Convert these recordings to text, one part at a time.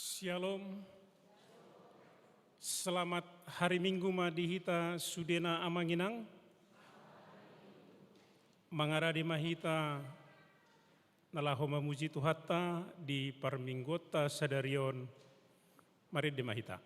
Shalom, selamat hari Minggu madihita sudena amanginang, mangaradi mahita nalaho mamuji Tuhatta di parminggota sadarion, mari di mahita.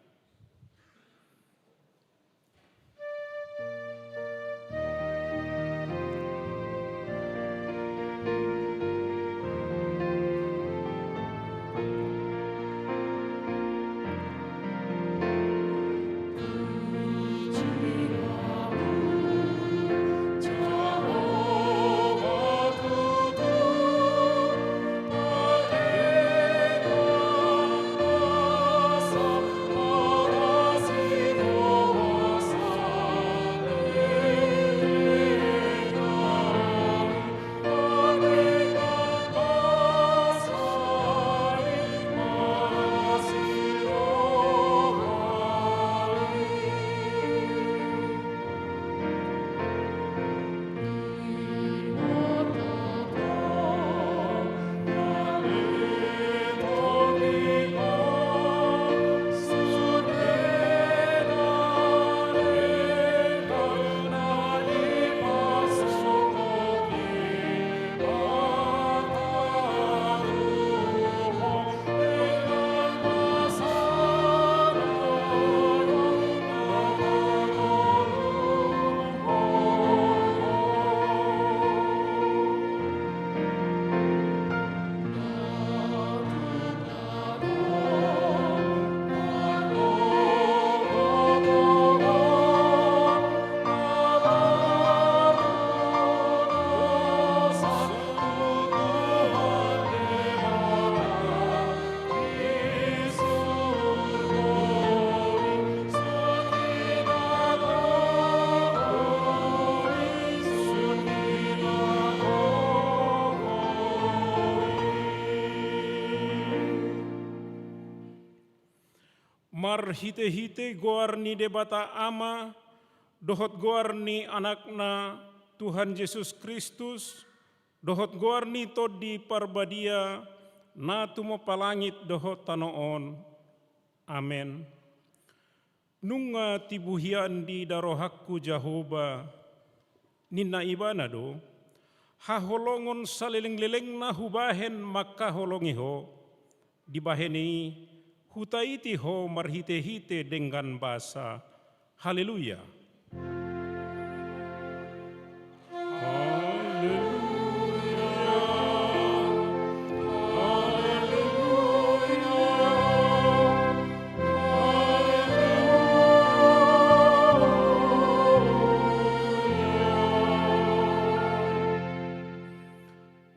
Mar hite-hite goar ni debata ama, dohot goar ni anakna Tuhan Yesus Kristus, dohot goar ni todi parbadia, na tumo palangit dohot tanoon. Amen. Nunga tibuhian di darohakku Jahoba, nina ibana do, haholongon saliling-liling na hubahen maka holongiho, dibaheni hutaiti ho marhite-hite dengan bahasa. Haleluya.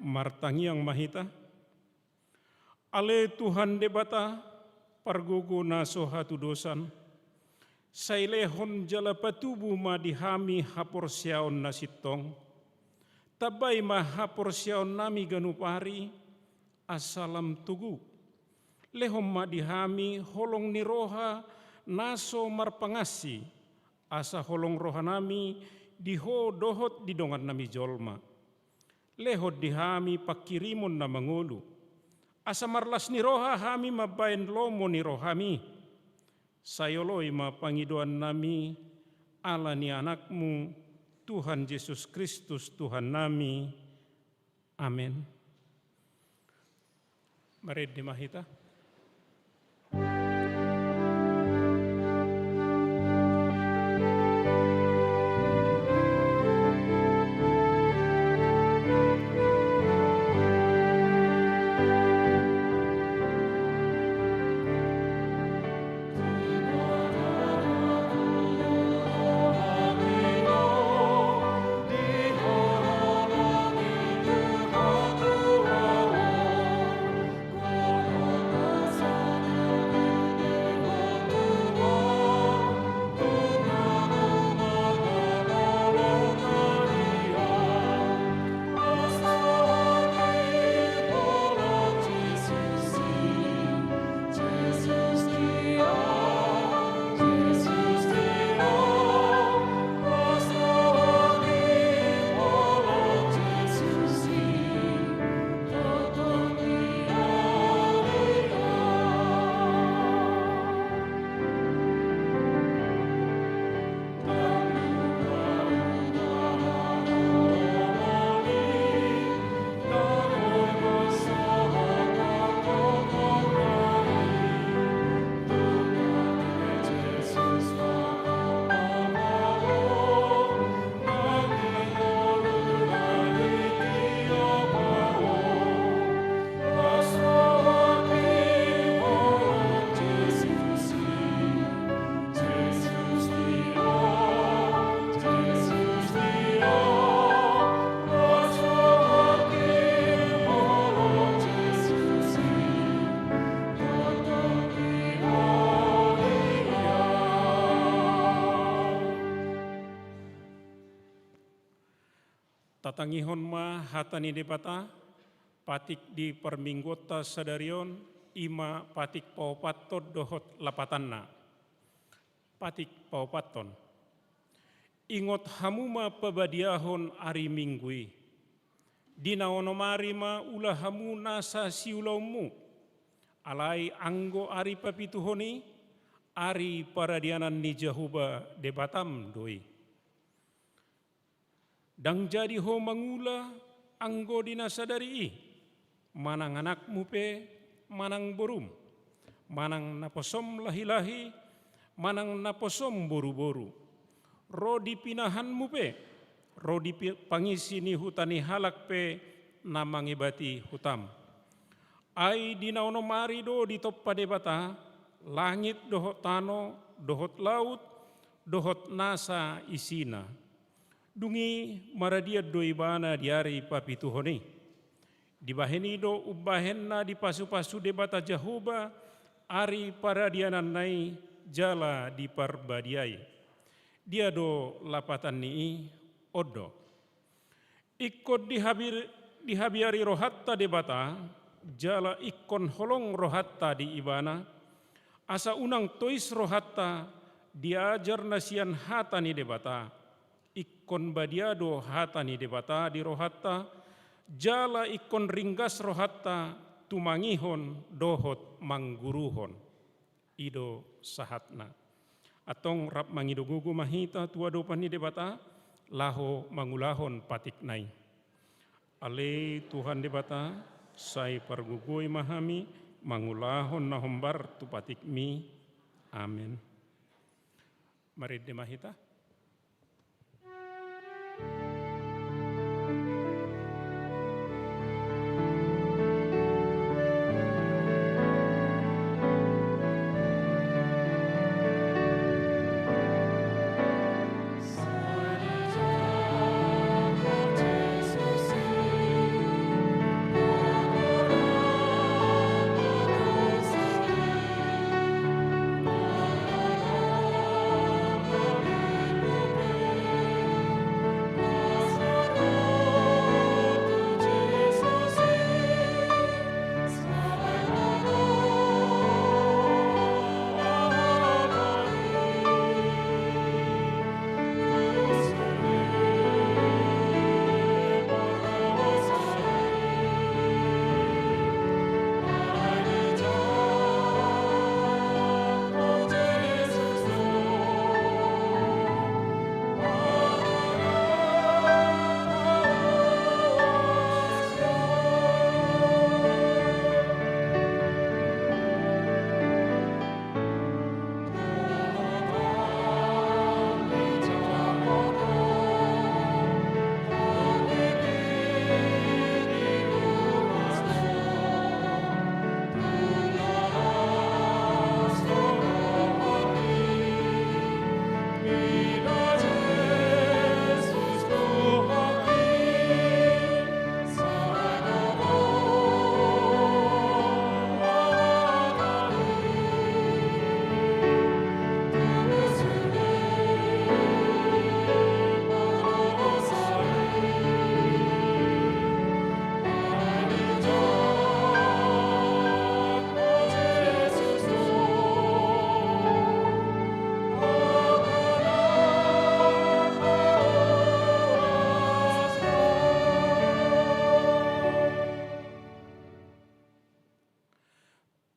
Martangi yang mahita, ale Tuhan debata, pargogo na sohatu dosan, sailehon jala patubu ma dihami haporsiaon na sitong, tabay ma haporsiaon nami ganupari, asalam tugu, lehom ma dihami holong ni roha naso marpangasi, asa holong roha nami diho dohot didongan nami jolma, lehot dihami pakirimon na mangulu, asa marlas ni roha hami mabayan lomo ni rohami. Sayoloy mapangiduan nami ala ni anakmu Tuhan Yesus Kristus Tuhan nami. Amin. Mari dimahita. tatangihon ma hatani debata patik di perminggota sadarion ima patik paupaton dohot lapatanna. Patik paupaton. Ingot hamuma pabadiahon ari minggui. Dina onomari ma ulah hamu nasa siulaumu. Alai anggo ari papituhoni ari paradianan ni Jehuba debatam doi. Dang jadi ho mangula anggo dinasadari manang anakmu pe manang borum, manang naposom lahi-lahi, manang naposom boru-boru. Ro dipinahanmu pe, ro dipangisini hutani halak pe namangibati hutam. Ai dina onomari do ditoppa debata, langit dohot tano, dohot laut, dohot nasa isina. Dungi maradia doibana diari papituhoni. Dibaheni do ubahenna di pasu-pasu debata Jehuba ari paradianan nai jala di parbadiai. Dia do lapatan ni odo. Ikut dihabiari rohatta debata jala ikon holong rohatta di ibana. Asa unang tois rohatta diajar nasian hatani debata. Ikon badiado hatani debata di rohatta, jala ikon ringgas rohatta tumangihon dohot mangguruhon. Ido sahatna. Atong rap mangidogugu mahita tua dopani debata, laho mangulahon patik nai. Ale Tuhan debata, sai pargugui mahami, mangulahon nahombar tu patik mi. Amin. Mari demahita.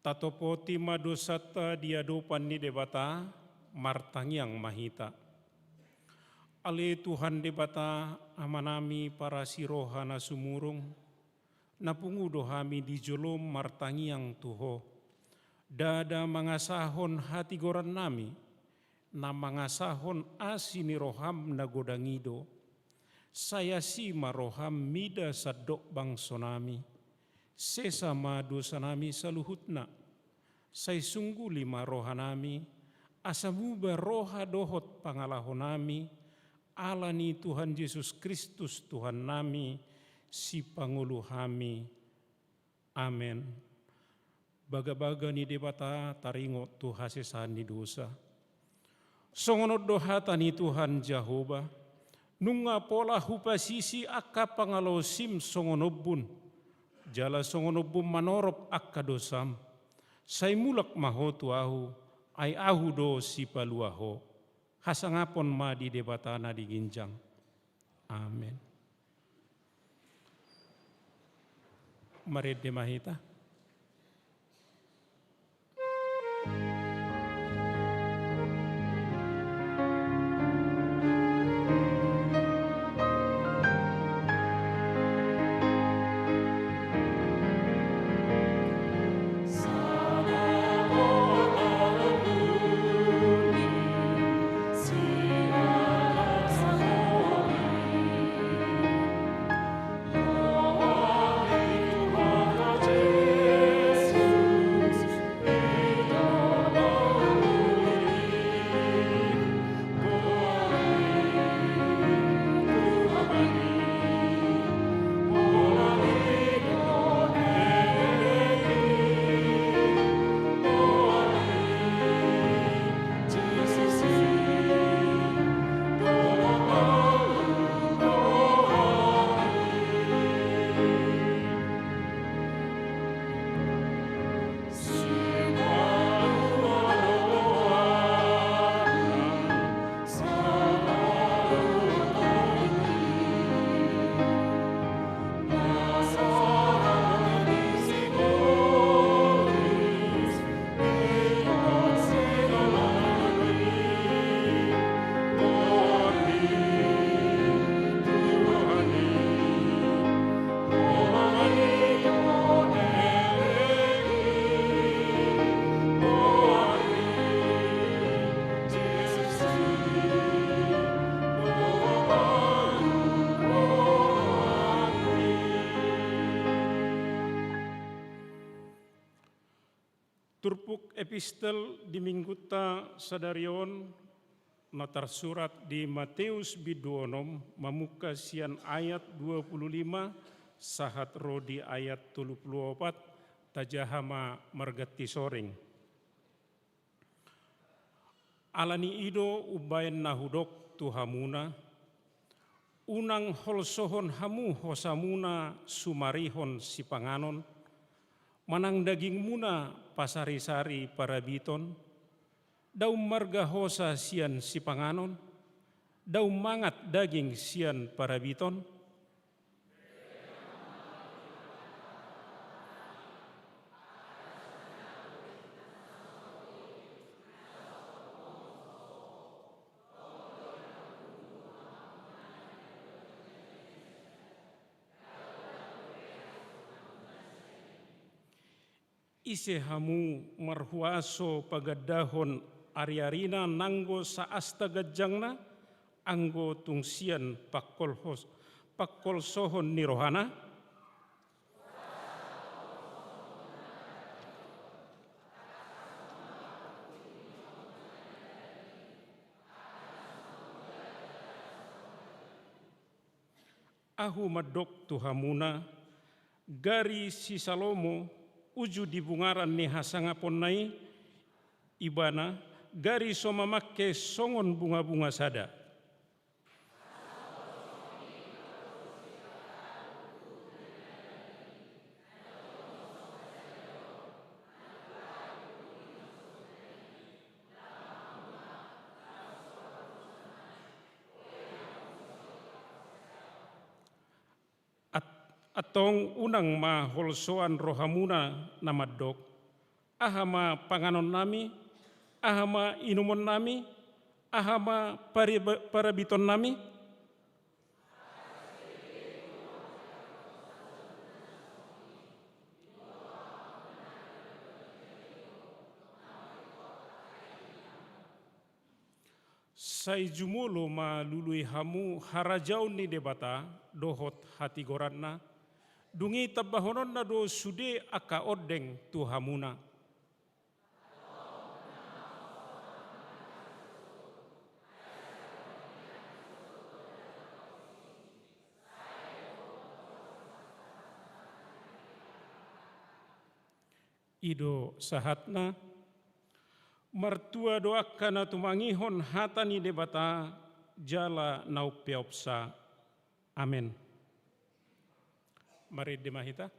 Tatopo tima dosata diadopan ni debata martangiang mahita. Ale Tuhan debata amanami para sirohana sumurung, napungu dohami di jolom martangiang tuho. Dada mangasahon hati goran nami, na mangasahon asini roham nagodangido. Saya si maroham mida sadok bangsonami. Sesama dosa nami saluhutna, say sungguh lima rohanami, asamuba roha dohot pangalahonami, alani Tuhan Yesus Kristus Tuhan nami, si panguluhami. Amen. Baga-baga ni debata taringo tu hasesan ni dosa. Songonod dohata ni Tuhan Jehovah, nunga pola hupasisi akka pangalosim songonobun, jala songonobun manorop akka dosam, say mulak mahotu ahu, ay ahu do si paluaho, hasangapon ma di debatana di ginjang. Amin. Mari demahita. Turpuk epistel di mingguta sadarion notar surat di Matius biduonom mamuka sian ayat 25 sahat rodi ayat 34 tajahama margati soring. Alani ido ubayan nahudok tuhamuna unang holsohon hamu hosamuna sumarihon sipanganon manang daging muna pasari-sari parabiton, daum marga hosa sian sipanganon, daum mangat daging sian parabiton, ise hamu marhuaso pagadahon ariarina nanggo saasta gajangna anggo tungsian pakkol sohon nirohana ahu madok tuhamuna gari si Salomo uju di bungaran ni hasangapon nai ibana gari so mamakke songon bunga-bunga sada. Atong unang maholsoan rohamuna namadok, ahama panganon nami, ahama inumon nami, ahama parabiton nami, sai jumulo malului hamu harajau ni debata dohot hati goranna, dungi tabahonon na do sude aka odeng tuhamuna. Ido sahatna, martua doakana tumangihon hatani debata jala naupeopsa. Amen. Mari dimahita.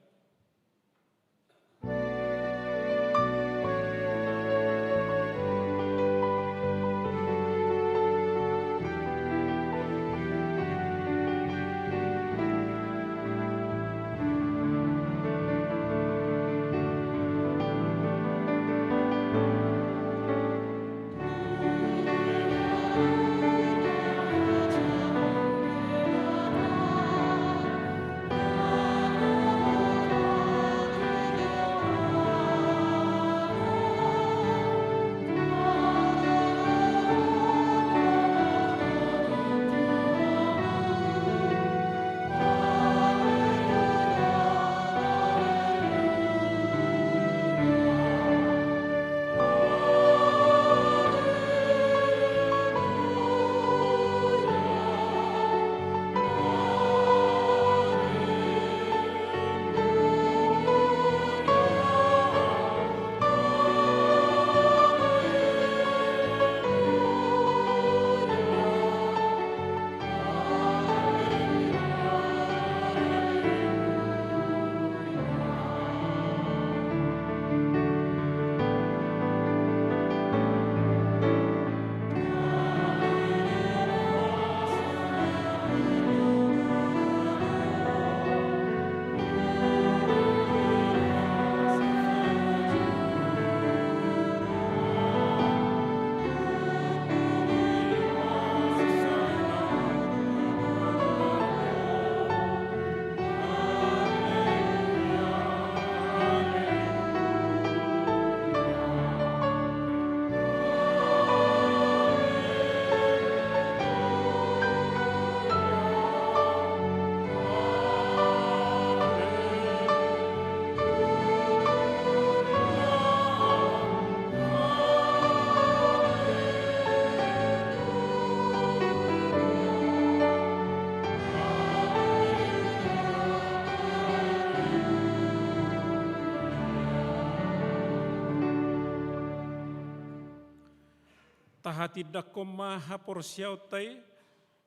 Tahatidak ko mahapor siyaw tay,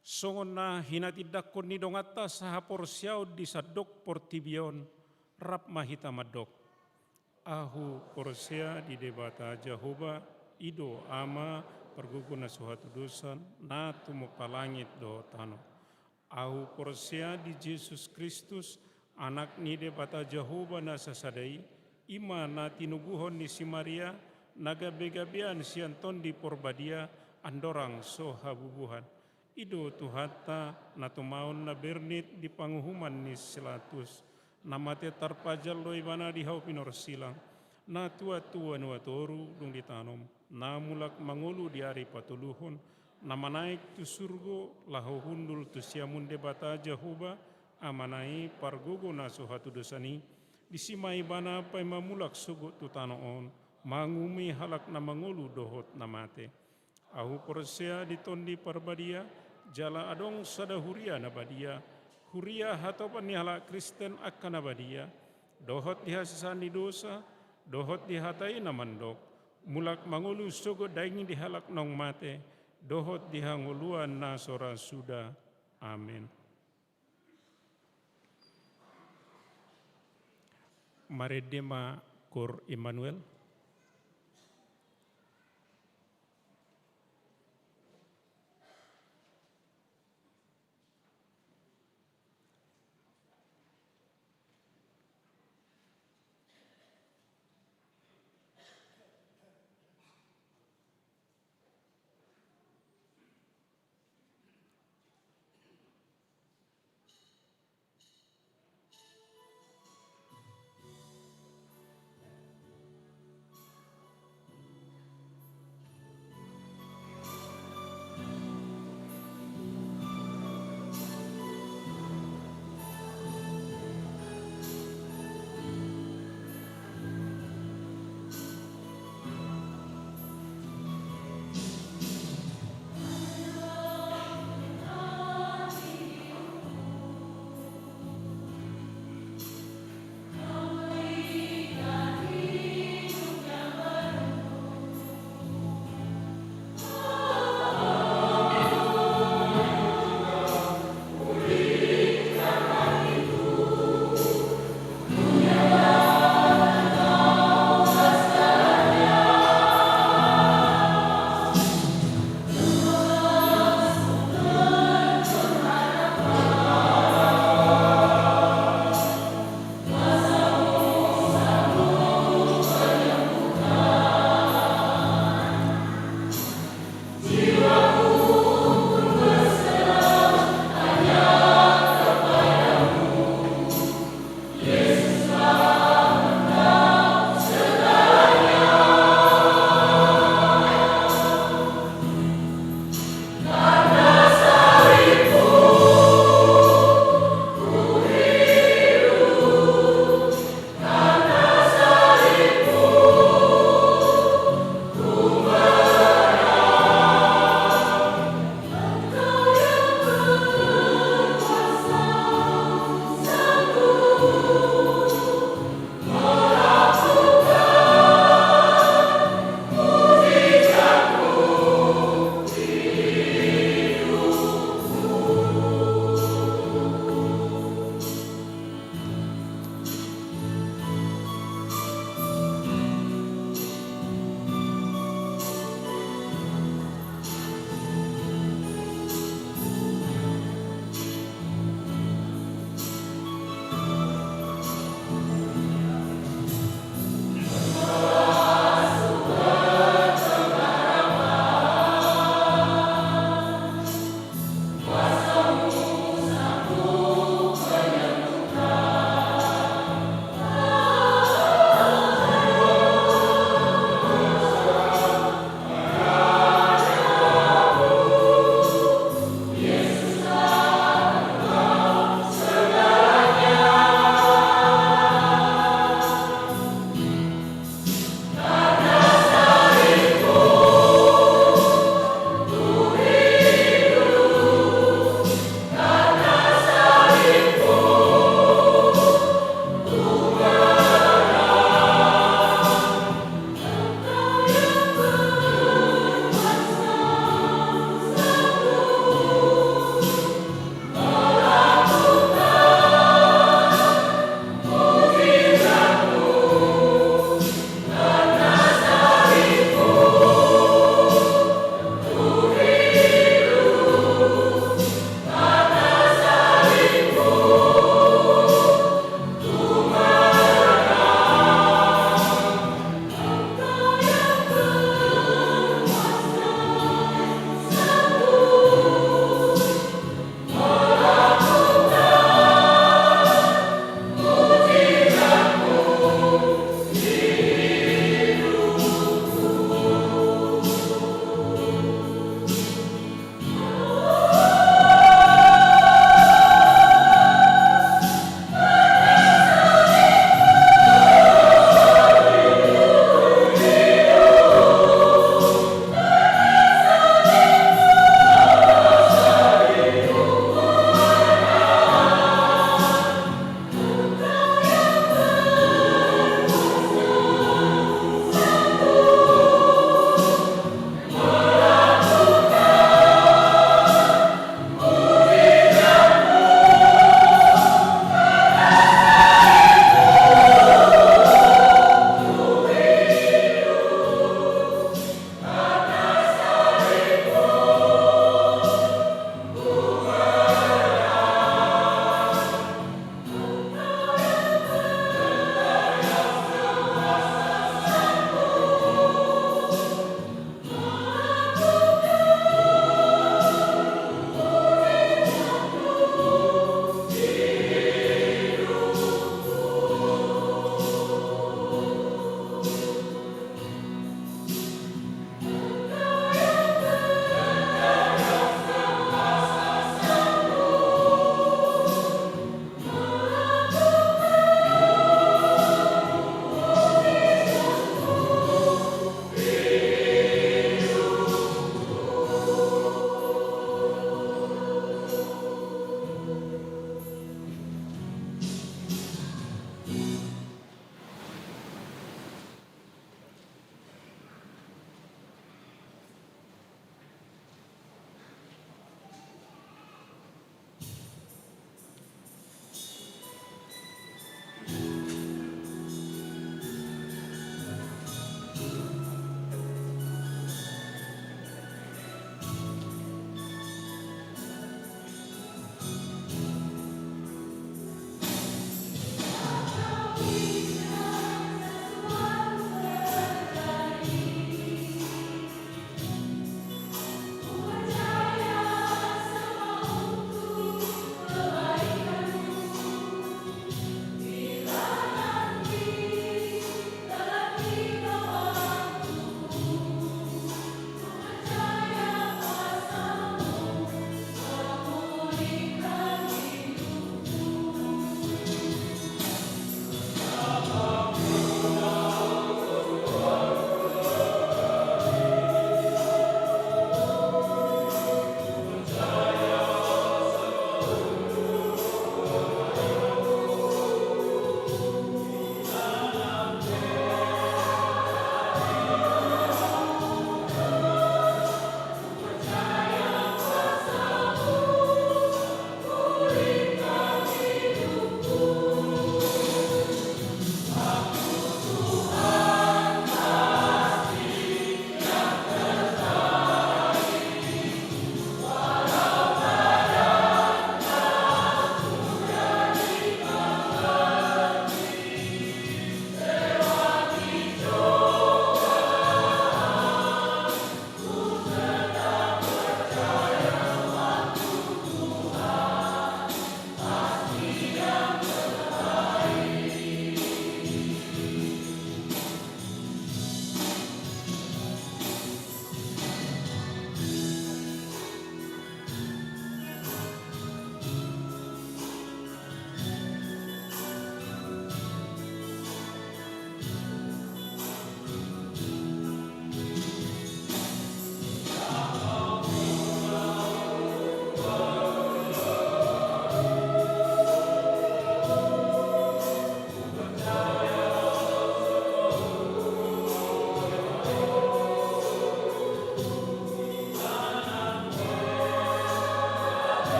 songon na hinatidak ko nidongata sa hapor siyaw di sadok portibion, rap mahita madok. Ahu porsia di debata Jehovah, ido ama perguguna suatu dosan, na tumupalangit do tano. Ahu porsia di Yesus Kristus, anak ni debata Jehovah na sasadai, ima na tinuguhon ni si Maria, naga begabian sianton di porbadia andorang so habubuhan. Ido tuhata na tumaon na bernit di panguhuman ni silatus. Namate tarpajal lo ibana di hau pinor silang. Na tua-tua nuatoru dung ditanom. Na mulak mangulu di ari patuluhon. Na manaik tu surgo lahu hundul tu siamun debata Jehovah. Amanai pargogo na so hatu dosani. Disimai bana pai mamulak sugo tu tanoon. Mangumi halak na mangulu dohot na mate. Ahu porsia ditondi parbadia, jala adong sada huria na badia. Huria hatopan ni halak Kristen akan na badia. Dohot dihasisani dosa, dohot dihatai na mandok. Mulak mangulu sogo daingi dihalak nong mate. Dohot dihanguluan na sora suda. Amin. Maredema Kor Immanuel.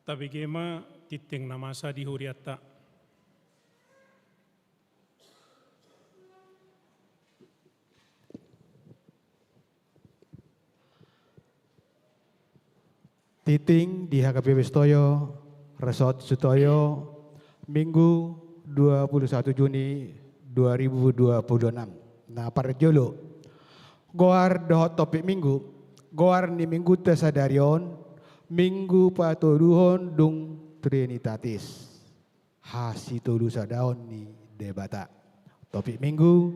tapi gema titing namasa di huriata. Titing di HKBP Sutoyo, Resort Sutoyo, Minggu 21 Juni 2026. Nah, parjolo. Goar dohot topik minggu, goar ni minggu tesadarion, minggu patoduhon dung Trinitatis. Hasitolu sadaon ni debata. Topik minggu,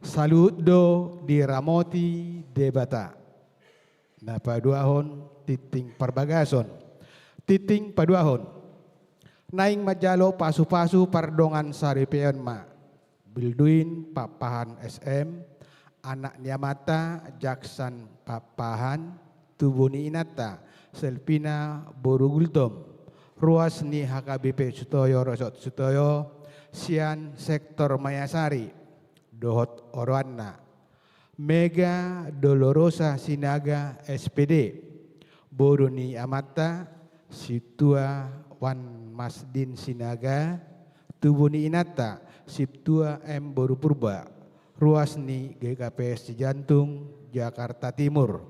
salut do diramoti debata. Nah, paduahon titing perbagason, titing paduahon. Naing majalo pasu-pasu pardongan saripeon ma. Bilduin papahan SM, anak niamata jaksan papahan, tubuni inata, selpina borugultom. Ruas ni HKBP Sutoyo Resort Sutoyo, sian sektor Mayasari, dohot orwana. Mega Dolorosa Sinaga SPD, Boroni Amata, Situa Wan Masdin Sinaga, Tubuni Inata, Siptua M Boru Purba, Ruasni GKPS Cijantung, Jakarta Timur.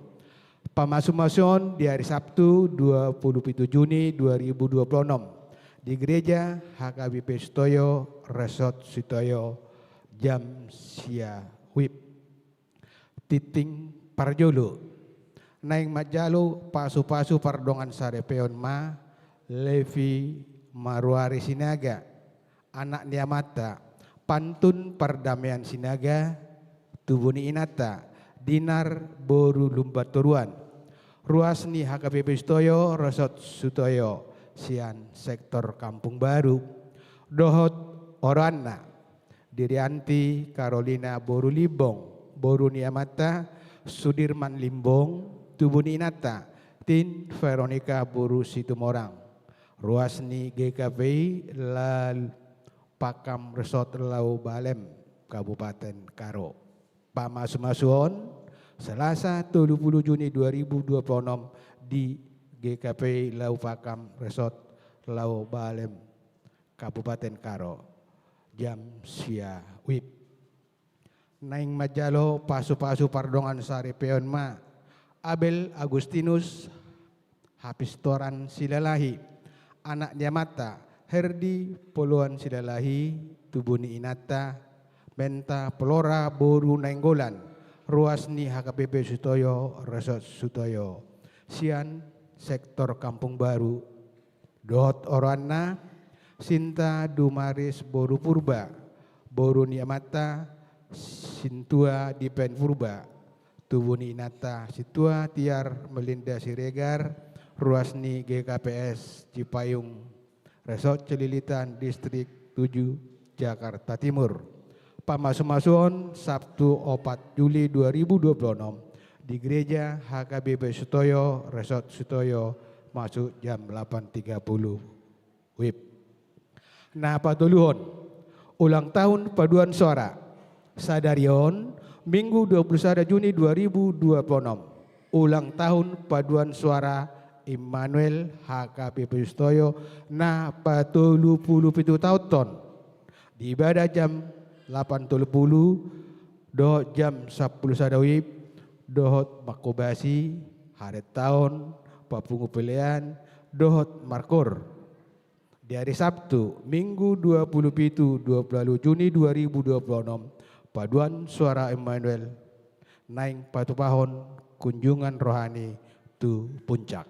Pamasu-masuon di hari Sabtu 27 Juni 2026 di Gereja HKBP Sutoyo Resort Sutoyo Jam Sia Wip. Titing parjolo, naing majalo pasu-pasu pardongan sarepeon ma, Levi Maruari Sinaga, anak niamata, pantun perdamaian Sinaga, tubuni inata, dinar boru lumbat turuan, ruasni HKBP Sutoyo, Resort Sutoyo, sian sektor Kampung Baru, dohot orana, Dirianti Carolina Boru Libong, Boru Niamata, Sudirman Limbong, Tubuni Inata, Tin Veronica Boru Situmorang, Ruasni GKPI Lal Pakam Resort Lau Balem, Kabupaten Karo. Pamas-masuon, Selasa 30 Juni 2026 di GKPI Lau Pakam Resort Lau Balem, Kabupaten Karo. Jam sia wip. Naing majalo pasu-pasu pardongan sarepeon ma, Abel Agustinus Hapistoran Silalahi, anak niamata, Herdi Poluan Silalahi, Tubuni Inata, Benta Pelora Boru Nainggolan, Ruasni HKBP Sutoyo Resort Sutoyo, sian sektor Kampung Baru, dohot orana, Sinta Dumaris Boru Purba, Boru Niamata, Sintua Dipen Purba, Tubuni Inata, Situa Tiar Melinda Siregar, Ruasni GKPS Cipayung, Resort Celilitan Distrik 7, Jakarta Timur. Pamas-masuon Sabtu 4 Juli 2026 di Gereja HKBP Sutoyo, Resort Sutoyo, masuk jam 8.30 WIB. Nah, patuluhon, ulang tahun paduan suara Sadarion, Minggu 21 Juni 2026, ulang tahun paduan suara Immanuel HKBP Sutoyo na patulu puluh pitu tahun di ibadah jam 8.30 dohot jam 10 sadawib dohot makobasi hari tahun papungu pilihan dohot markor di hari Sabtu Minggu 27 Juni 2026 paduan suara Immanuel naing patupahon kunjungan rohani tu puncak.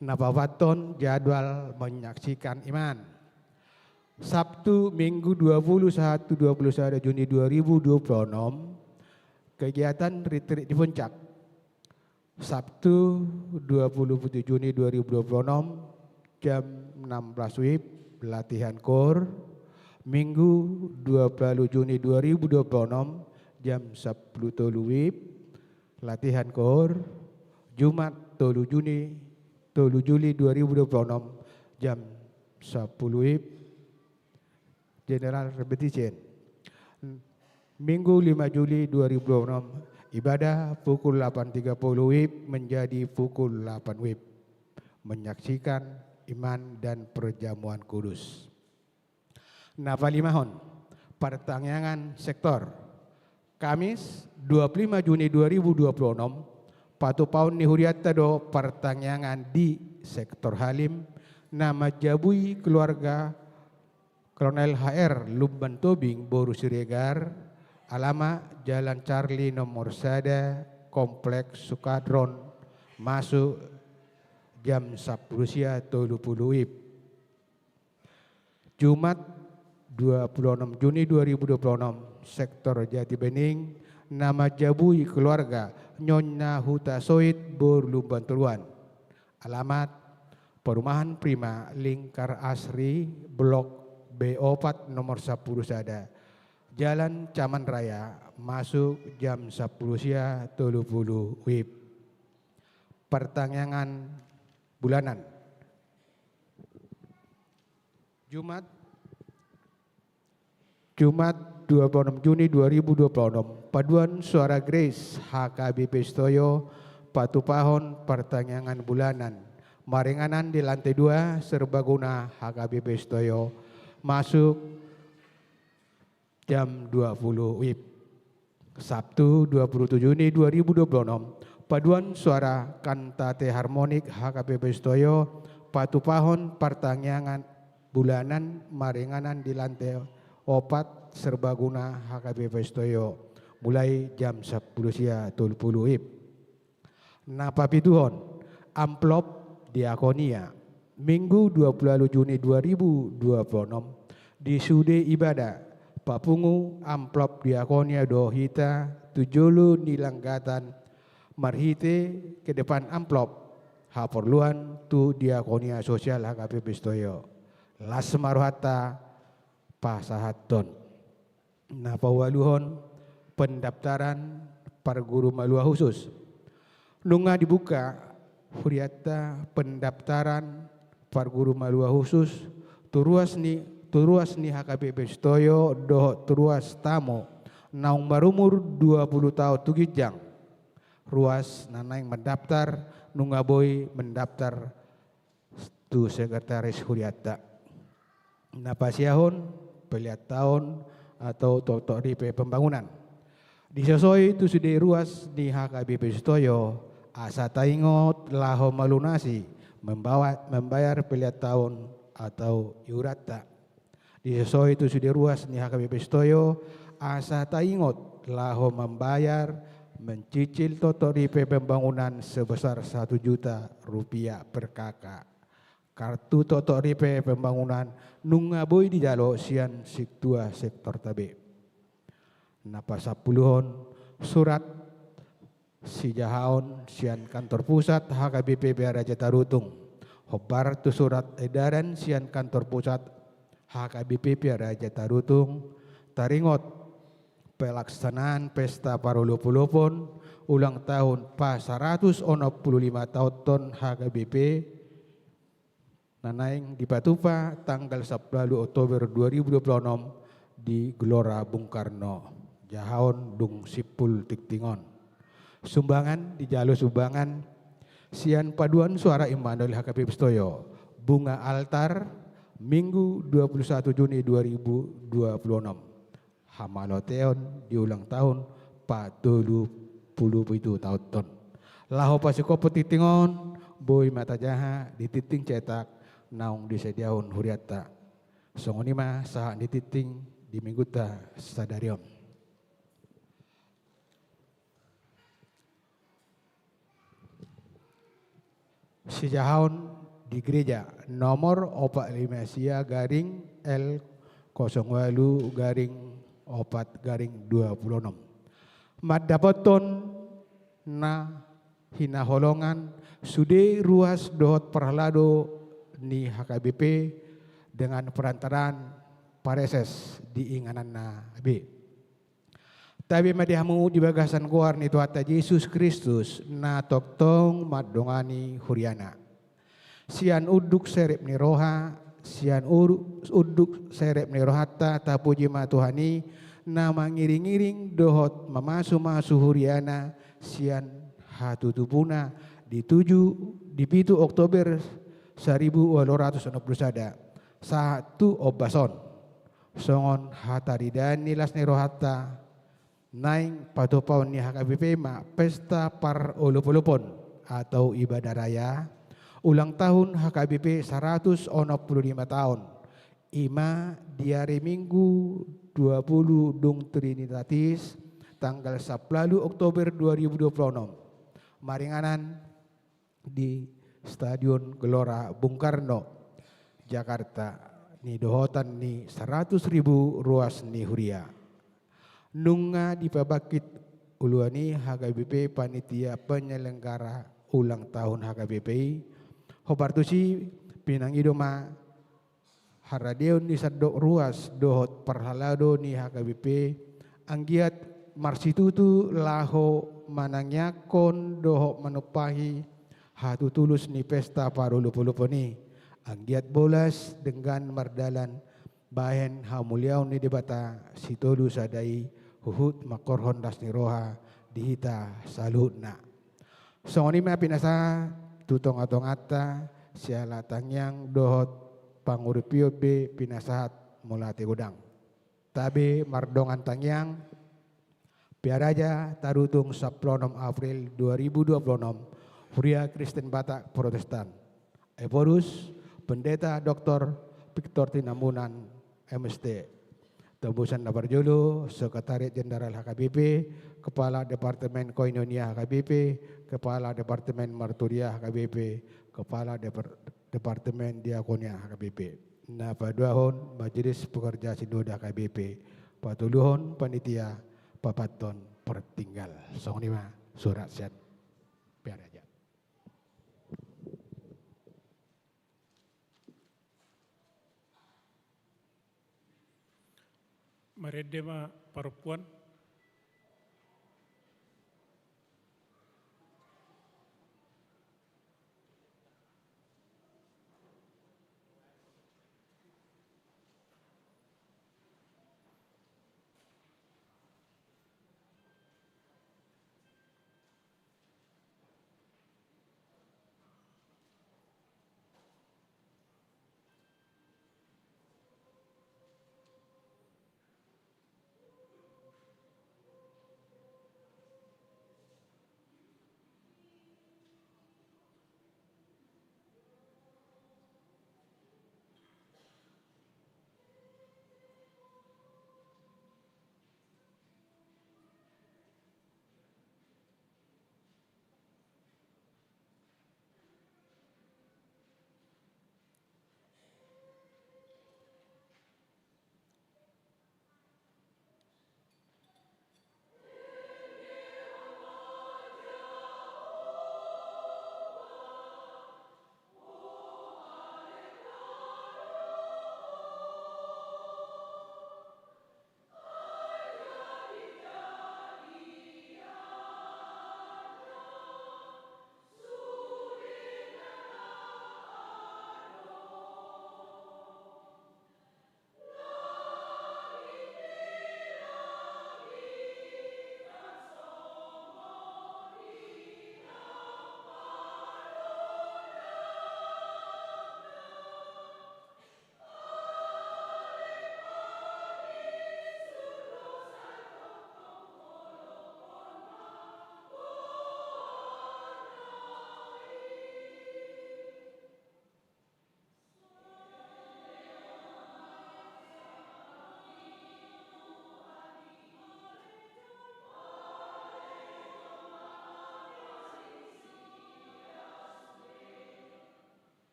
Napawaton jadwal menyaksikan iman. Sabtu Minggu 21 Juni 2026 kegiatan retreat di puncak. Sabtu 27 Juni 2026 jam 16 WIB latihan kor. Minggu 20 Juni 2026 jam 10 WIB latihan kor. Jumat 3 Juli 2026 jam 10 WIB general repetition. Minggu 5 Juli 2026 Ibadah pukul 8.30 WIB menjadi pukul 8 WIB. Menyaksikan iman dan perjamuan kudus. Napa limahon, pertanyaan sektor. Kamis 25 Juni 2026, patu paun ni huriata do pertanyaan di sektor Halim, nama jabui keluarga Kolonel HR Lumban Tobing Boru Siregar, alamat Jalan Charlie nomor 1, Kompleks Sukadron, masuk jam 10.30 WIB. Jumat 26 Juni 2026, sektor Jati Bening, nama jabui keluarga Nyonya Huta Soit Boru Lumban Turuan, alamat Perumahan Prima Lingkar Asri Blok B4 nomor 10 sada, Jalan Caman Raya, masuk jam 10.30 WIB. Pertanyaan bulanan. Jumat 26 Juni 2026, paduan suara Grace HKBP Stoyo, patu pahon pertanyaan bulanan, maringanan di lantai 2 serbaguna HKBP Stoyo, masuk jam 20 WIB. Sabtu 27 Juni 2026, paduan suara kantate harmonik HKBP Stoyo, patu pahon pertanyaan bulanan maringanan di lantai 4 serbaguna HKBP Stoyo, mulai jam 10.30 WIB. Napa pituhon, amplop diakonia, Minggu 20 Juni 2026, di sude ibadah papungu amplop diakonia dohita tujulu nilanggatan marhite ke depan amplop haporluan tu diakonia sosial HKBP Stoyo las maruhata pasahaton. Napa waluhon pendaftaran para guru malua khusus nunga dibuka huriata pendaftaran para guru malua khusus turuas ni HKBP Stoyo do turuas tamu naung barumur 20 tahun tugijang ruas nanaing mendaftar nunga boy mendaftar tu sekretaris huriata napa siahon pelihat tahun atau totok ripe pembangunan disosoi tu sudah ruas di HKBP Stoyo asa taingot laho melunasi membayar pelihat tahun atau iurata. Disosoi itu sudah ruas di HKBP Stoyo asa taingot laho membayar mencicil totok ripe pembangunan sebesar 1 juta rupiah per kakak. Kartu totok ripe pembangunan nunga boy di jalo sian siktua sektor tabe. Napa sapuluhon surat si jahaon sian kantor pusat HKBP Raja Tarutung. Hobar tu surat edaran sian kantor pusat HKBP Raja Tarutung taringot pelaksanaan pesta parulupulupon ulang tahun pas 165 tahun HKBP nanaing di Patupa tanggal 10 Oktober 2026 di Gelora Bung Karno Jahaon Dung Sipul Tiktingon. Sumbangan di jalur sumbangan sian paduan suara Immanuel HKBP Stoyo bunga altar Minggu 21 Juni 2026. Hamaloteon di ulang tahun 47 tahun. Laho pasikopo titingon boy mata jaha di titing cetak naung disediaun huriata. Songonima saha di titing di mingguta sadarion. Sejahon di gereja nomor 45 garing L08 garing 4 garing 26. Madapoton na hinaholongan sude ruas dohot perhalado ni HKBP dengan perantaran pareses di inganan na B. Tapi madihamu di bagasan kuar ni Tuhan Yesus Kristus na toktong madongani huriana. Sian uduk serep ni roha, sian uduk serep ni rohata tapuji ma Tuhani nama ngiring-ngiring dohot mamasu-masu huriana sian hatutupuna di 7 Oktober 1861 satu obason songon hataridan nilas nerohata naing patopaun ni HKBP ma pesta par olupolupon atau ibadah raya ulang tahun HKBP 165 tahun ima di hari Minggu 20 Dung Trinitatis tanggal 10 Oktober 2026 maringanan di Stadion Gelora Bung Karno Jakarta ni dohotan ni 100.000 ruas ni huria nunga dipabakit uluani HKBP panitia penyelenggara ulang tahun HKBP hobartusi pinangidoma haradeon ni sadok ruas dohot parhalado ni HKBP anggiat marsitutu laho manangyakon dohok manupahi hatu tulus ni pesta parulupo-lupo ni anggiat bolas dengan mardalan bahen hamuliaw ni debata situlu sadai huhut makorhon das ni roha dihita salutna songoni ma pinasa tutong atong ata siala tangyang dohot panguripio be pinasahat mulate godang tabe mardongan tangyang piaraja tarutung 10 April 2026 Huria Kristen Batak Protestan Eborus Pendeta Dr. Victor Tinamunan MST Tembusan Nabarjolo Sekretariat Jenderal HKBP Kepala Departemen Koinonia HKBP Kepala Departemen Marturia HKBP Kepala Departemen Diakonia HKBP Napaduahon Majelis Pekerja Sinode HKBP Patuluhon Panitia Papaton Pertinggal Songnima Surat Set Piaraja Maredema Parupuan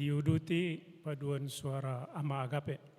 diuduti paduan suara ama agape.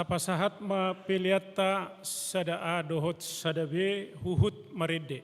tapasahat ma peliata sada A dohot sada B huhut marede.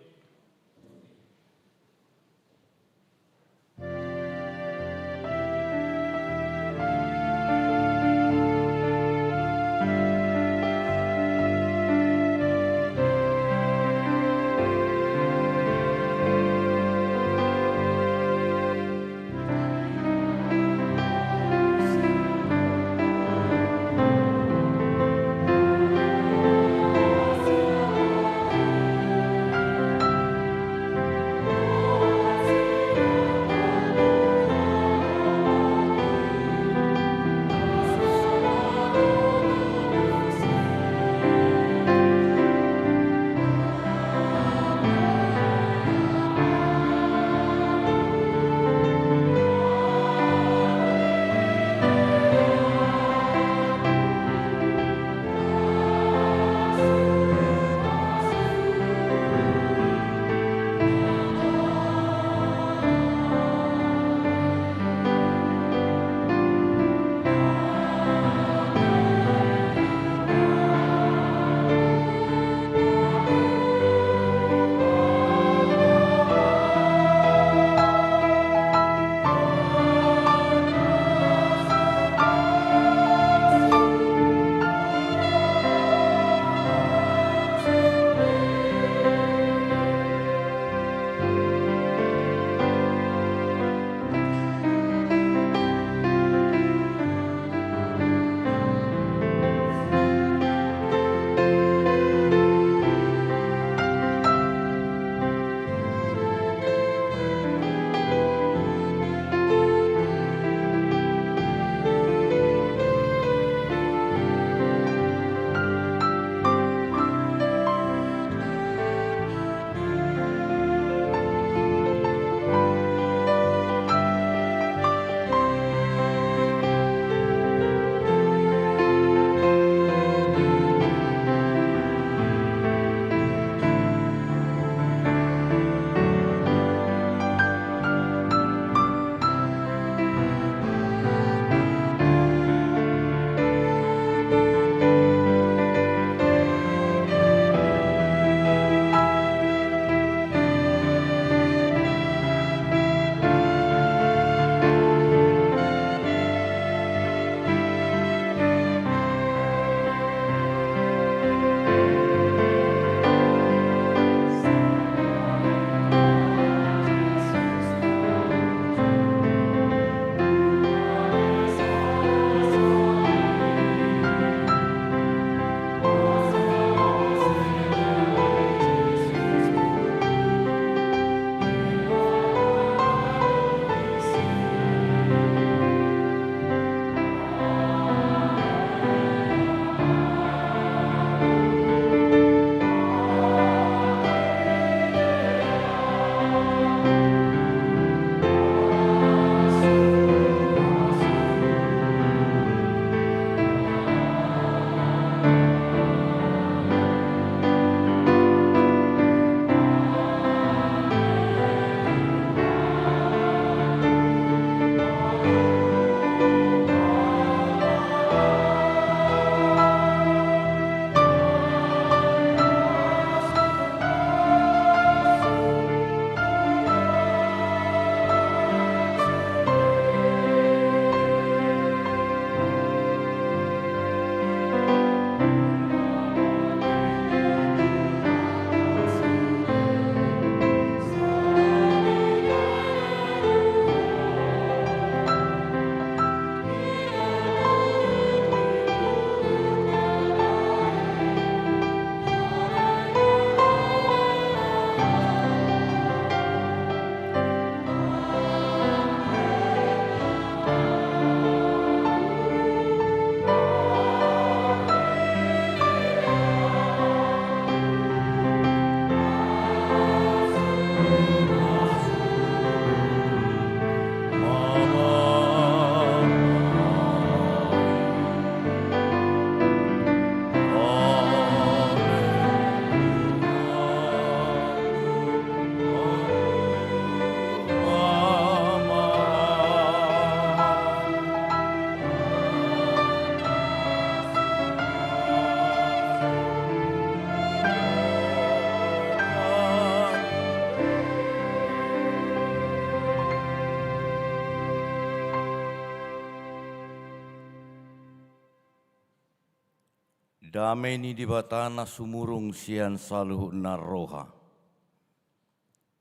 Damai ni di batana sumurung sian saluh naroha.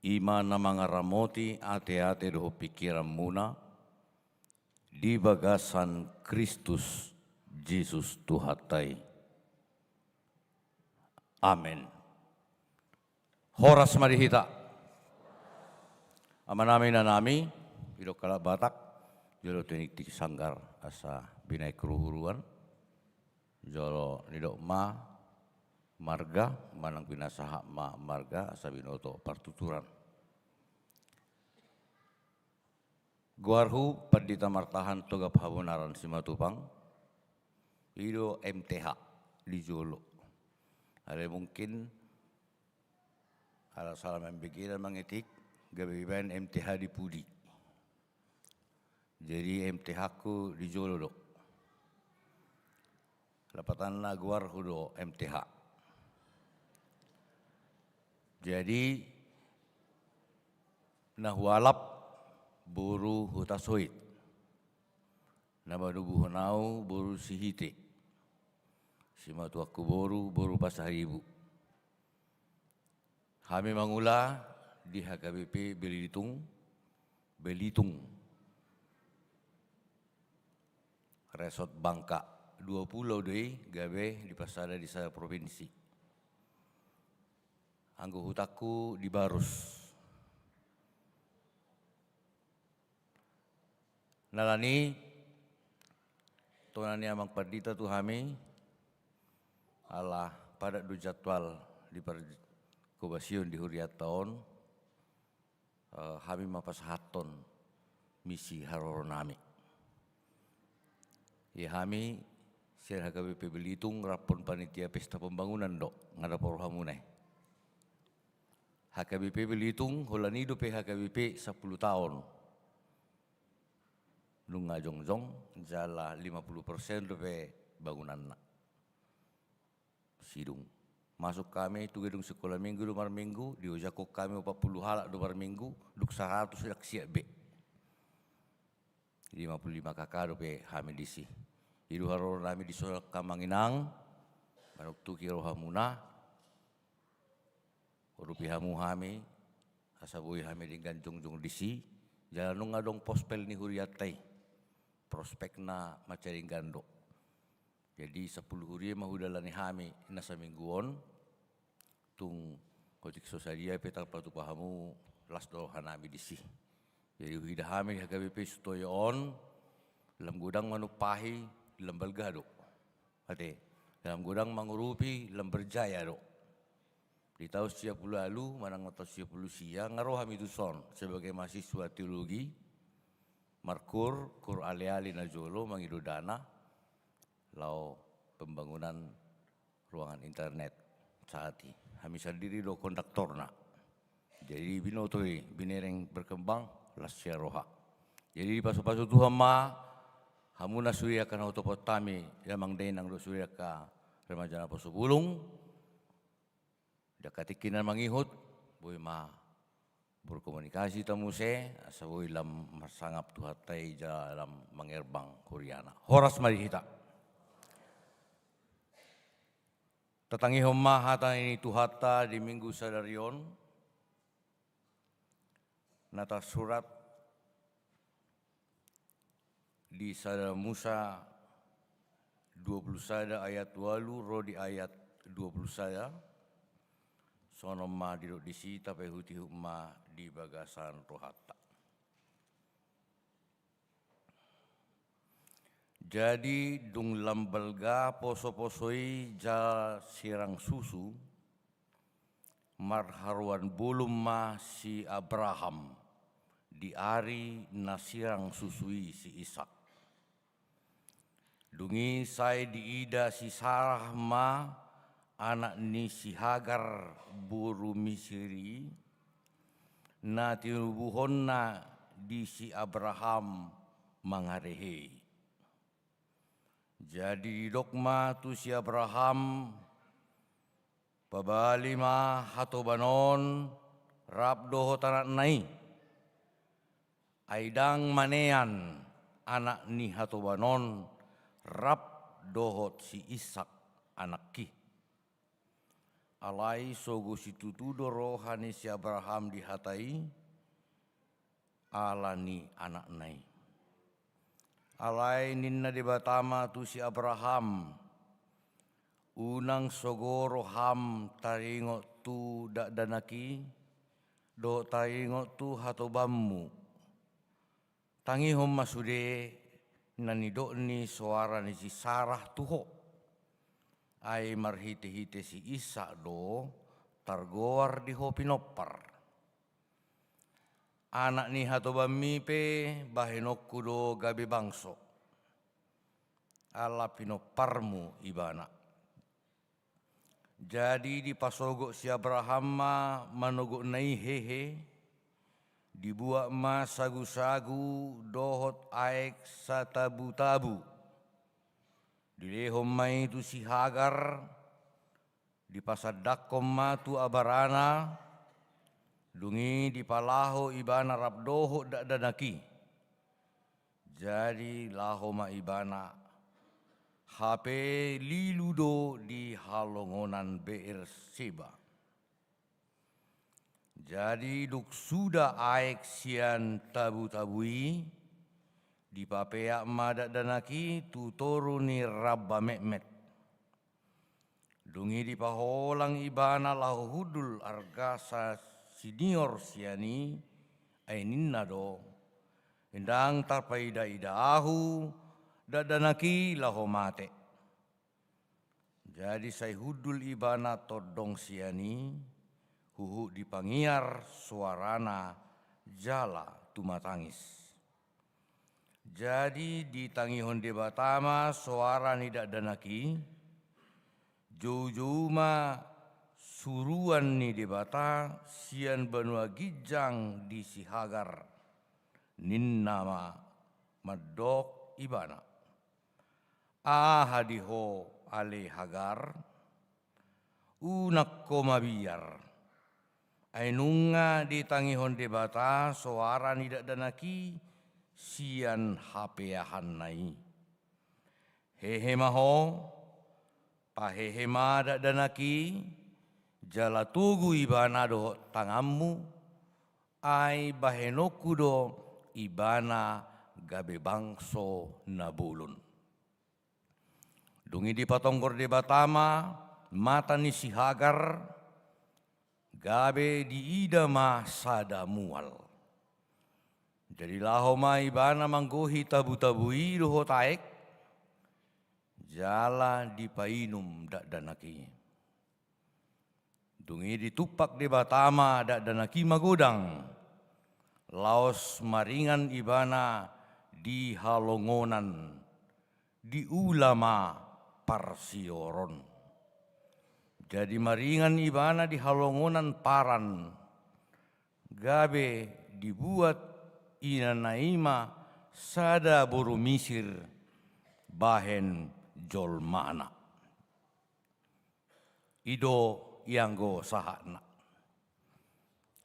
Ima na mga ramoti ate-ate doho pikiran muna. Di bagasan Kristus Jesus Tuhatai. Amen. Horas marihita. Amanami na nami, pilo kala Batak, jolo tenik tik sanggar asa binay keruhuruan. Jolo nidok ma marga manang pinasaha ma marga asa binoto partuturan. Guarhu Pandita Martahan Togap Habunaran Simatupang. Ido MTH di Jolo. Ada mungkin ada salah membikiran mengetik gabiban MTH di Pudi. Jadi MTH ku di Jolo dok. Lapatan na Guarhu do MTH. Jadi nahualap buru hutasoit. Nabadubu honau buru sihite. Simatu aku boru pasaharibu. Kami mangula di HKBP Belitung. Resort Bangka. 20 deh gabe di pasada di sana provinsi. Anggo hutaku di Barus. Nalani tonani amang Pandita tu kami ala pada du jadwal di perkubasion di huriat tahun kami mapasahaton misi haroronami. Ya kami Sir HKBP Belitung rapon panitia pesta pembangunan dok ngada porhamunai. HKBP Belitung holani do HKBP 10 tahun. Nunga jongjong jala 50% do bangunan na. Sidung. Masuk kami itu gedung sekolah minggu 2 minggu, diojako kami 40 halak 2 minggu, duk 100 dak siap be. 55 kakak do pe kami disi. Idu haror nami di Sorak Kamanginang, manuk tu kiro hamuna, urupi hamu hami, asabui hami dengan jongjong disi, jalan nung adong pospel ni huriatai, prospek na macaring gando. Jadi 10 huri mahudalani hami nasa mingguon, tung kotik sosadia petal patu pahamu las do hanami disi. Jadi huida hami HKBP Sutoyon, dalam gudang manupahi, lembal gado, ade dalam gudang mangurupi lemberjaya do. Di tahun 10 lalu, manang tahun 10 siang ngaroh kami duson sebagai mahasiswa teologi, markur kur ale-ale na Jolo mangido dana, lau pembangunan ruangan internet saat ini. Kami sendiri do konduktor na. Jadi binotoi binereng berkembang lasya roha. Jadi pasu-pasu Tuhan ma hamuna surya kana utopotami yamang denang do surya ka remaja na posubulung dakatikinan mangihut boy ma berkomunikasi tamuse asa boy lam masangap tuhatai dalam mangerbang Koreana horas marihita tatangi homma hata ini tuhata di minggu sadarion nata surat di Sada Musa 20 sada ayat 8 ro di ayat 20 sada sono ma didok disi tapi huti ma di bagasan rohata. Jadi dung lambalga poso-posoi ja sirang susu marharwan bulum ma si Abraham di ari nasirang susui si Ishak. Dungi saya diida si Sarah ma anak ni si Hagar buru Misri na tinubuhon na di si Abraham mangarehe. Jadi dokma tu si Abraham pabali ma hatobanon rabdo tanak nai aidang manean anak ni hatobanon rab dohot si Ishak anakki. Alai sogo situtudo rohani si Abraham dihatai, alani anak nai. Alai ninna di batama tu si Abraham, unang sogoro ham taringo tu dak danaki, do taringo tu hatobammu. Tangi hom masude nani ni suara ni si Sarah tuho. Ai marhite-hite si Isa do targoar di ho pinopar. Anak ni hatobammi pe bahenokku do gabe bangso. Ala pinoparmu ibana. Jadi di pasogo si Abraham ma manogo nai hehe. Dibuat ma sagu-sagu dohot aek satabu-tabu. Dilehom mai tu si Hagar, di pasadakom ma tu abarana, dungi di palaho ibana rabdoho dak danaki. Jadi laho ma ibana HP liludo di halongonan Beerseba. Jadi duk sudah aek sian tabu-tabui, di papea madak danaki tutoru ni rabba mekmet. Dungi di paholang ibana lahu hudul argasa senior siani aininna do. Endang tarpaida idahu dadanaki lahu mate. Jadi saya hudul ibana todong siani huhu dipangiar suarana jala tumatangis. Jadi di tangihon de batama suara nidak danaki, jauh-jauh ma suruan ni de bata sian banua gijang di si Hagar, ninnama madok ibana. Ahadiho ale Hagar, unak koma biar. Ainunga di tangihon de bata suara nidak danaki, sian hapeahan nai. Hehe maho, pahehe madak danaki, jala tugu ibana do tangammu, ai bahenoku do ibana gabe bangso nabulun. Dungi di patonggor de batama, mata ni si Hagar, gabe di idama sada mual. Jadi lahoma ibana manggohi tabu-tabui doho taek, jala dipainum dak danaki. Dungi ditupak di batama dak danaki magodang, laos maringan ibana di halongonan, di ulama parsioron. Jadi maringan ibana di halongonan paran, gabe dibuat ina naima sada boru misir bahen jolmana. Ido ianggo sahana.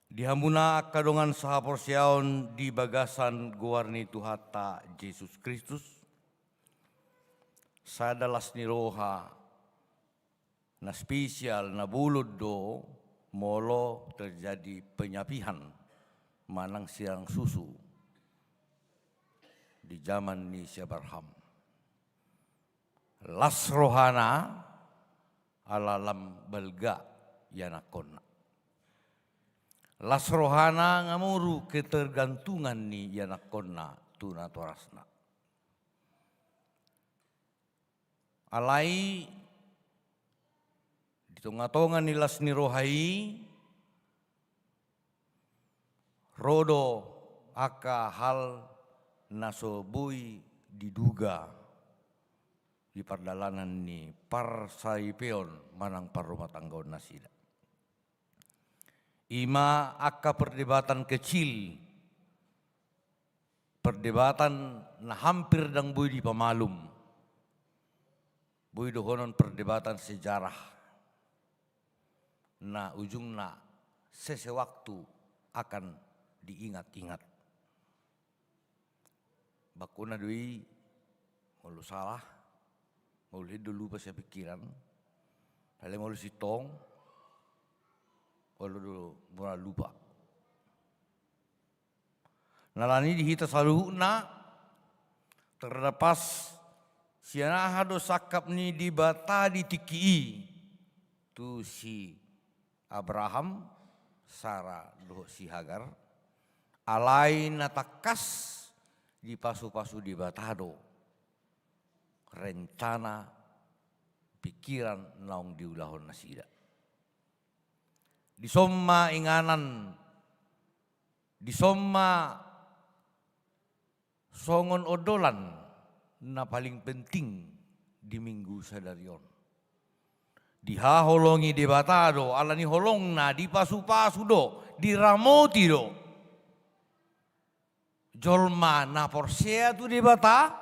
Dihambuna kadongan sahaporsiaon di bagasan guarni Tuhata Yesus Kristus. Sada lasni roha na spesial na bulud do molo terjadi penyapihan manang siang susu di zaman ni si Abraham. Las rohana alalam belga yanakonna. Las rohana ngamuru ketergantungan ni yanakonna tuna torasna. Alai ditonga-tonga ni las ni rohai rodo aka hal nasobui diduga di perdalanan ni parsaipeon manang parrumah tanggaon nasida. Ima aka perdebatan kecil, perdebatan na hampir dang bui di pamalum, bui dohonon perdebatan sejarah, na ujungna sesewaktu akan diingat-ingat. Bakuna dui, malu salah, malu dulu pas pikiran, Hale mau sitong, walau dulu murah lupa. Nalani dihita saluhu na terlepas siana hado sakap ni di bata di tiki tu si Abraham, Sarah doh si Hagar, alai natakas di pasu-pasu di batado, rencana pikiran naung diulahon nasida. Di somma inganan, di somma songon odolan na paling penting di minggu sadarion. Dihaholongi di batado, alani holong na di pasu-pasu do, di ramoti do. Jolma na porsea tu di bata,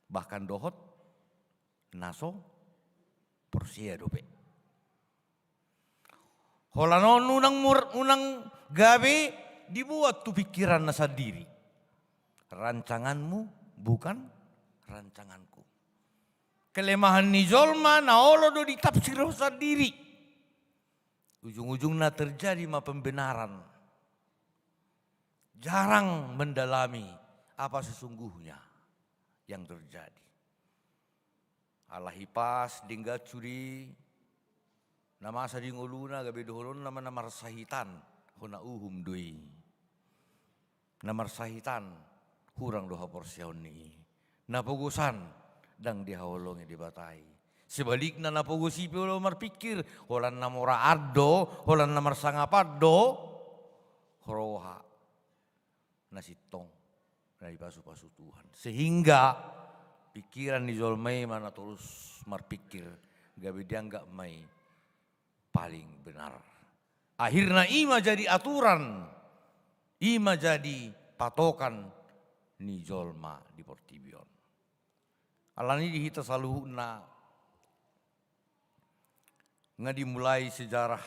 bahkan dohot naso porsea dope. Holanon unang gabe dibuat tu pikiran na sendiri. Rancanganmu bukan rancanganku. Kelemahan ni jolma na olo do ditafsir sendiri. Ujung-ujungnya terjadi ma pembenaran. Jarang mendalami apa sesungguhnya yang terjadi. Allah hipas dingga curi nama asa dinguluna gabe doholon nama marsahitan hona uhum doi. Namarsahitan hurang doha porsion ni. Napogusan dang dihaolongi dibatai. Sebaliknya napogusi pilo marpikir holan namora addo, holan namarsangapaddo, horoha nasitong dari pasu-pasu Tuhan. Sehingga pikiran di jolmai mana terus marpikir gabe dianggap mai paling benar. Akhirnya ima jadi aturan, ima jadi patokan ni jolma di Portibion. Alani dihita saluhuna dimulai sejarah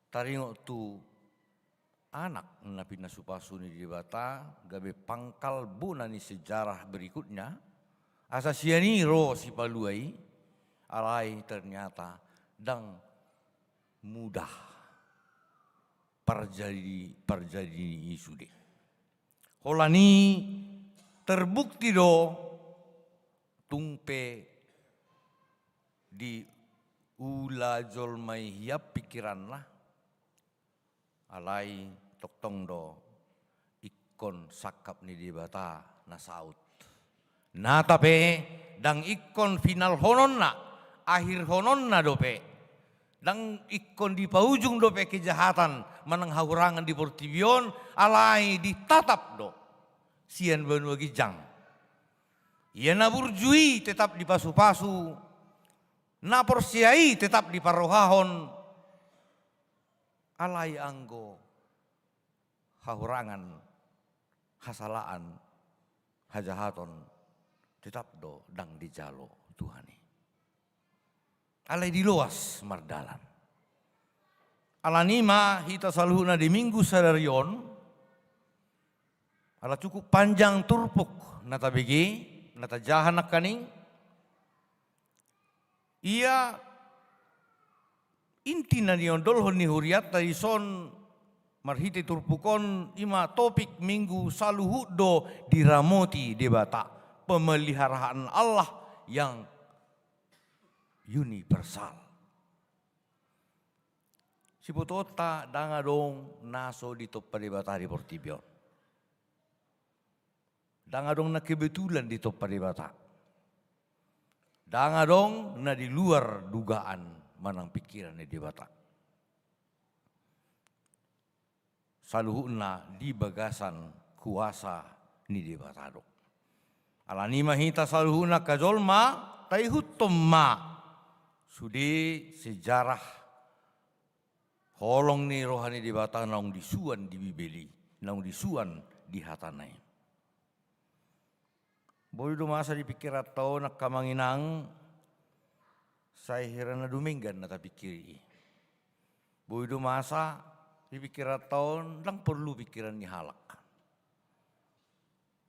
taringo tu anak na pinasupasu ni di bata gabe pangkal buna ni sejarah berikutnya asa sianiro si paluai alai ternyata dang mudah perjadi isude. Holani terbukti do tungpe di ula jolmai hiap pikiran lah alai toktong do ikon sakap ni di bata na saut. Na tape dang ikon final honon na akhir honon na dope. Dang ikon di paujung dope kejahatan manang haurangan di Portibion alai ditatap do sian benua gijang. Ia na burjui tetap di pasu-pasu, na porsiai tetap di parohahon, alai anggo haurangan hasalaan hajahaton tetap do dang dijalo Tuhani. Alai diluas mardalan. Alanima hita saluhuna di minggu sadarion. Ala cukup panjang turpuk nata begi, nata jahan kaning. Ia inti na niondolhon ni huriat tadi son marhiti turpukon ima topik minggu saluhudo diramoti debata pemeliharaan Allah yang universal. Si potota dangadong naso di top padebata di Portibion. Dangadong na kebetulan di top padebata. Dangadong na di luar dugaan manang pikiran di debata. Saluhuna di bagasan kuasa ni debatado. Alani mahita saluhuna kajolma taihuttom ma. Sudi sejarah holong ni rohani di bata naung disuan di bibeli, naung disuan di hatanai. Boleh do masa dipikir atau nak kamanginang saya hirana duminggan na tapikiri. Boleh do masa dipikir atau lang perlu pikiran ni halak.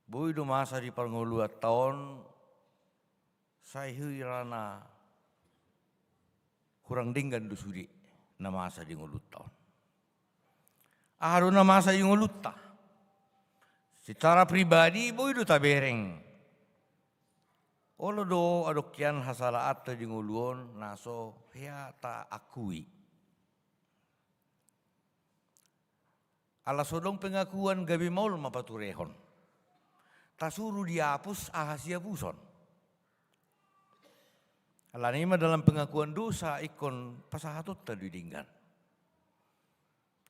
Boleh do masa di parngolu tahun saya hirana kurang dinggan do sudi na masa di ngulut taon. Aro na masa yung ngulut ta. Secara pribadi boy do tabereng. Olo do adokyan hasalaat ta di nguluon naso ya ta akui. Ala sodong pengakuan gabi maul mapaturehon. Tasuru dihapus ahasia puson. Alanima dalam pengakuan dosa ikon pasahatut tadidinggan.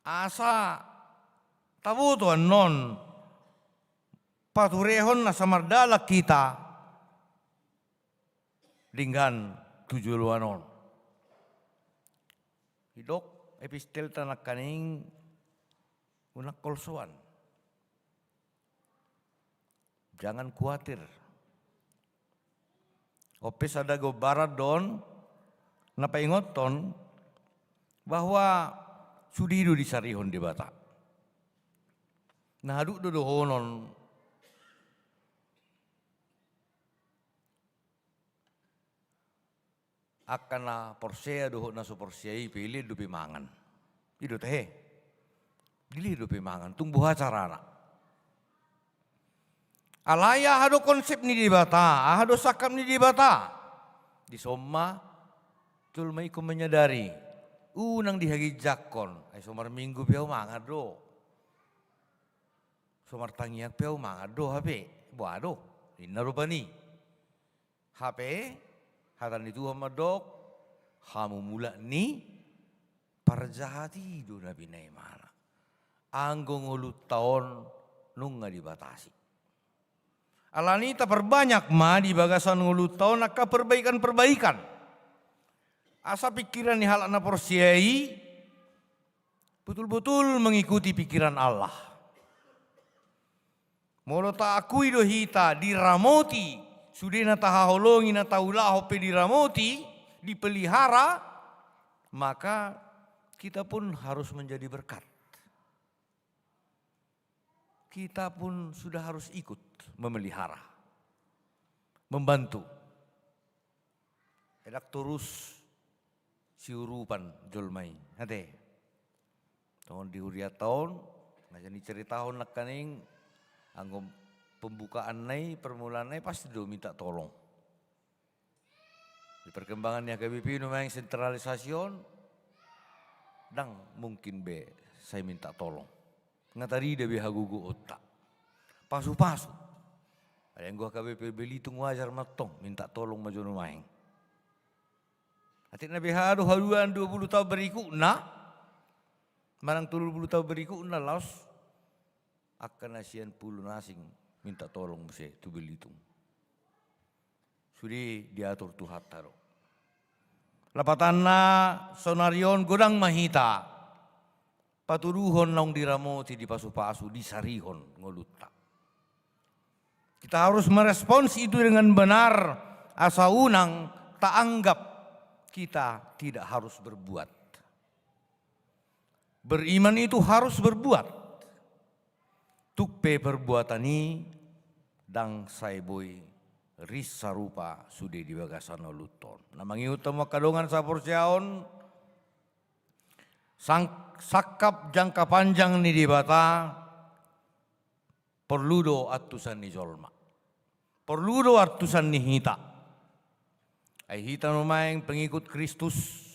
Asa tabutuan non paturehon na samardala kita dinggan tujuluanon. Hidok epistel tanak kaning unak kolsoan. Jangan khawatir. Opes ada go barat don, napaingoton bahwa sudido di sarihon di bata. Nah aduk dodohonon akan na porsea doho na so porseai pilih dupi mangan. Ido teh, pilih dupi mangan. Tumbuh acarana. Alaya hado konsep ni di bata, hado sakap ni di bata. Di somma, tulmai ko menyadari. Unang dihagi jakon, ay somar minggu piau mangad do. Somar tangiak piau mangad do hape, buado, inarubani. Hape, hatan itu hamadok, hamu mula ni, parjahati do nabi na mana. Anggong ulut taon nung nga dibatasi. Alani ta perbanyak ma di bagasan ngulut tahun naka perbaikan-perbaikan. Asa pikiran ni halak na porsiai betul-betul mengikuti pikiran Allah. Molo ta akui do hita diramoti sudena tahaholongi na taulaho pe diramoti dipelihara maka kita pun harus menjadi berkat. Kita pun sudah harus ikut memelihara, membantu. Edak terus siurupan jolmai. Hati, tahun di huriat tahun, ngajani cerita tahun nak kaning, anggom pembukaan nai, permulaan nai pasti do minta tolong. Di perkembangannya KBP numang sentralisasion, dang mungkin be saya minta tolong. Ngatari dia bihagugu otak. Pasu-pasu. Ada yang gua KBP Belitung wajar matong minta tolong majono maeng. Hati nabi hadu haduan 20 tahun beriku na. Marang 30 tahun beriku na laos. Akan asian puluh nasing minta tolong mesti tu Belitung. Sudi diatur Tuhan taro. Lapatanna sonarion godang mahita. Paturuhon naung diramoti di pasu-pasu, di sarihon ngolutta. Kita harus merespons itu dengan benar. Asa unang tak anggap kita tidak harus berbuat. Beriman itu harus berbuat. Tukpe perbuatani dang saiboi ris sarupa sudah di bagasan luton. Namangi utama kadongan saporsiaon sakap jangka panjang ni di bata perlu do atusan ni jolma. Perlu do atusan ni hita. Ay hita numaeng pengikut Kristus.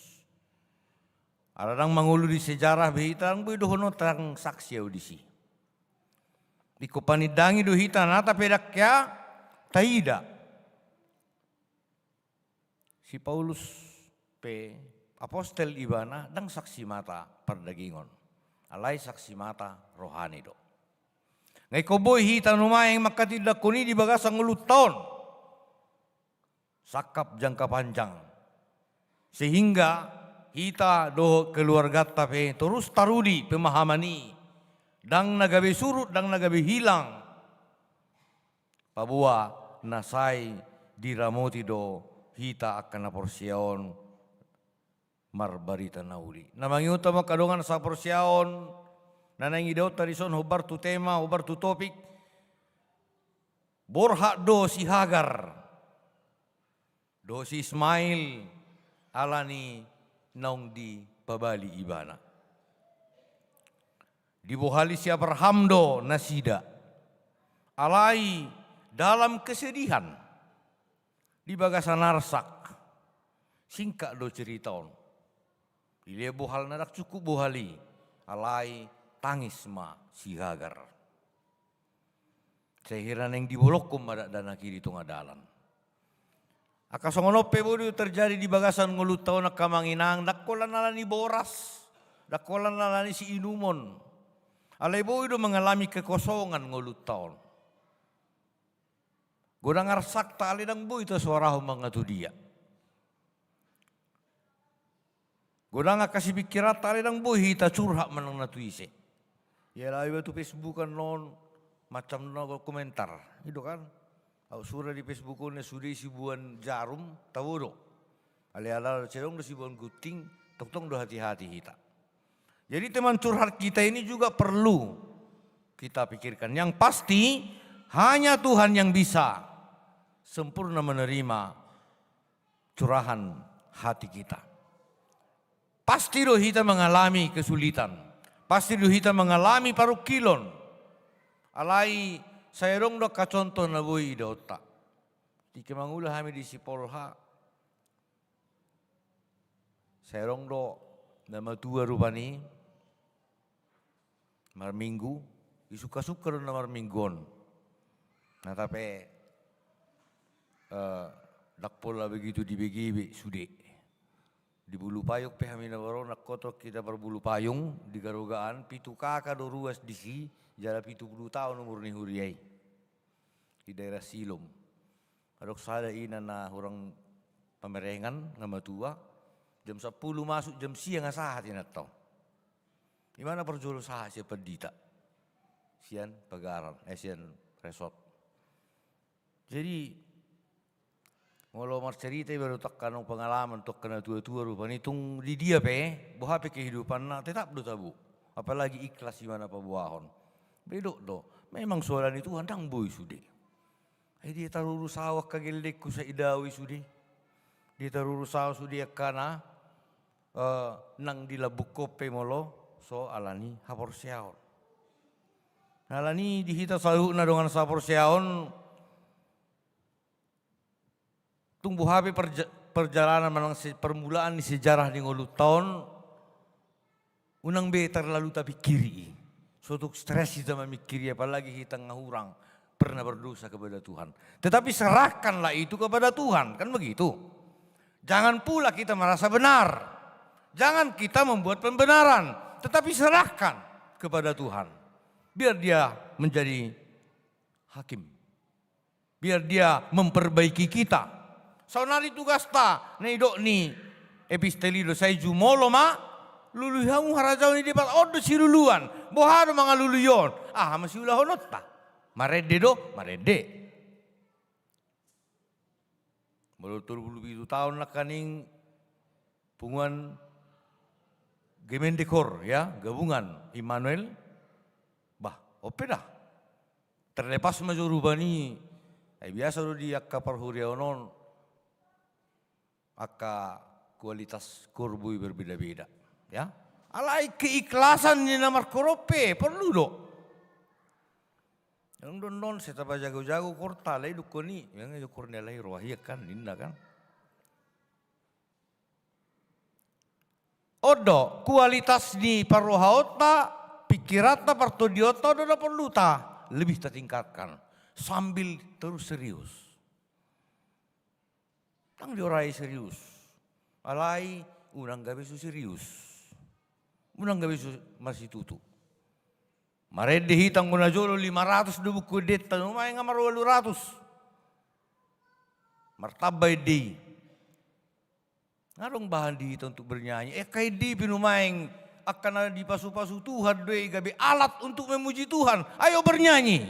Aladang mangulu di sejarah behita ang dohono terang saksi audisi. Iko panidangi do hita nata pedakya taida. Si Paulus pe Apostel Ibana dang saksi mata perdagingon. Alay saksi mata rohani do. Ngay koboy hita numayang makatidak kuni di bagasang ulut taon. Sakap jangka panjang. Sehingga hita do keluarga tape terus tarudi pemahamani. Dang nagabe surut, dang nagabe hilang. Pabua nasay diramoti do hita akan naporsiaon marbarita nauli. Namangi utama kadongan sa porsiaon, nanangi daw tarison hubar tu tema, hubar tu topik. Borha do si Hagar, do si Ismail, alani naung di pabali ibana. Di bohali si Abrahamdo nasida. Alai dalam kesedihan di bagasan narsak. Singkat do ceritaon. Ile bohal nadak cukup bohali. Alai tangis ma si Hagar. Sehiran yang dibolokkum ada dana kiri tunga dalan. Akasongonope bodo terjadi di bagasan ngulut tao na kamanginang. Dakolan nalani boras. Dakolan nalani si inumon. Alai bodo mengalami kekosongan ngulut taon. Godang arsak tali dang boy itu suara mangatu dia. Godang kasih pikiran tali dang boy hita curhat menang natu ise. Ya lah itu Facebook kan non macam no komentar. Itu kan. Au surah di Facebook ne sudah sibuan jarum tahu do. Ale-ala cerong do sibuan guting tok-tok do hati-hati hita. Jadi teman curhat kita ini juga perlu kita pikirkan. Yang pasti hanya Tuhan yang bisa sempurna menerima curahan hati kita. Pasti doh kita mengalami kesulitan. Pasti doh kita mengalami parukilon. Alai saya dong do kacontoh na boy do otak. Di kemangula kami di Sipolha. Saya dong do nama tua rupani. Mar minggu, isuka-suka do na mar minggon. Nah tapi dakpola begitu di BGB sude. Di bulu payung pehamina baru nak kotor kita berbulu payung di garugaan pitu kakak do ruas disi jala 70 tahun umur ni huriai di daerah Silom. Adok sada ina na orang pemerengan nama tua jam 10 masuk jam siang asahat ina tau. Gimana perjolo sah siapa dita sian pagaran sian resort. Jadi Ngolo mar cerita baru tak kanong pengalaman tok kena tua-tua rupanya tung di dia boha kehidupan na tetap do tabu. Apalagi ikhlas di mana pabuahon. Bedok do. Memang soalan itu handang boy sude. Dia taruru sawak kageldekku sa idawi sude. Dia taruru sawak sude kana nang dilabuk kope molo so alani hapor siaon. Alani dihita sahu na dengan sapor siaon. Tumbuh HP perjalanan memang permulaan di sejarah di ngulut tahun unang be terlalu tapi kiri. Suatu stres kita memikiri apalagi kita ngahurang pernah berdosa kepada Tuhan. Tetapi serahkanlah itu kepada Tuhan, kan begitu. Jangan pula kita merasa benar. Jangan kita membuat pembenaran, tetapi serahkan kepada Tuhan. Biar dia menjadi hakim. Biar dia memperbaiki kita. Saunari tugas ta, neidok ni epistelido saya jumolo ma, luluhangu harajau ni depan odo si luluan, bohado mga luluyon, masih ulah honot ta, marede do, marede. Baru 27 tahun lah kaning punguan Gemendekor ya, gabungan Immanuel, ope dah, terlepas maju rubani, biasa do dia kaparhuriaonon. Aka kualitas kurbui berbeda-beda, ya. Alai keikhlasan ni namar korope perlu do. Yang don setapa jago-jago korta lai dukoni, yang ayo kornea lai rohia kan ninda kan. Odo kualitas ni parohaota, pikirata partodiota do perlu ta lebih tertingkatkan sambil terus serius. Tang diorai serius. Alai unang gabe su serius. Unang gabe su masih tutu. Marede hitang guna jolo 500 do buku det tanu mai ngamar 200. Martabai di. Ngarong bahan di untuk bernyanyi. Kai di pinumaing akan ada di pasu-pasu Tuhan doi gabe alat untuk memuji Tuhan. Ayo bernyanyi.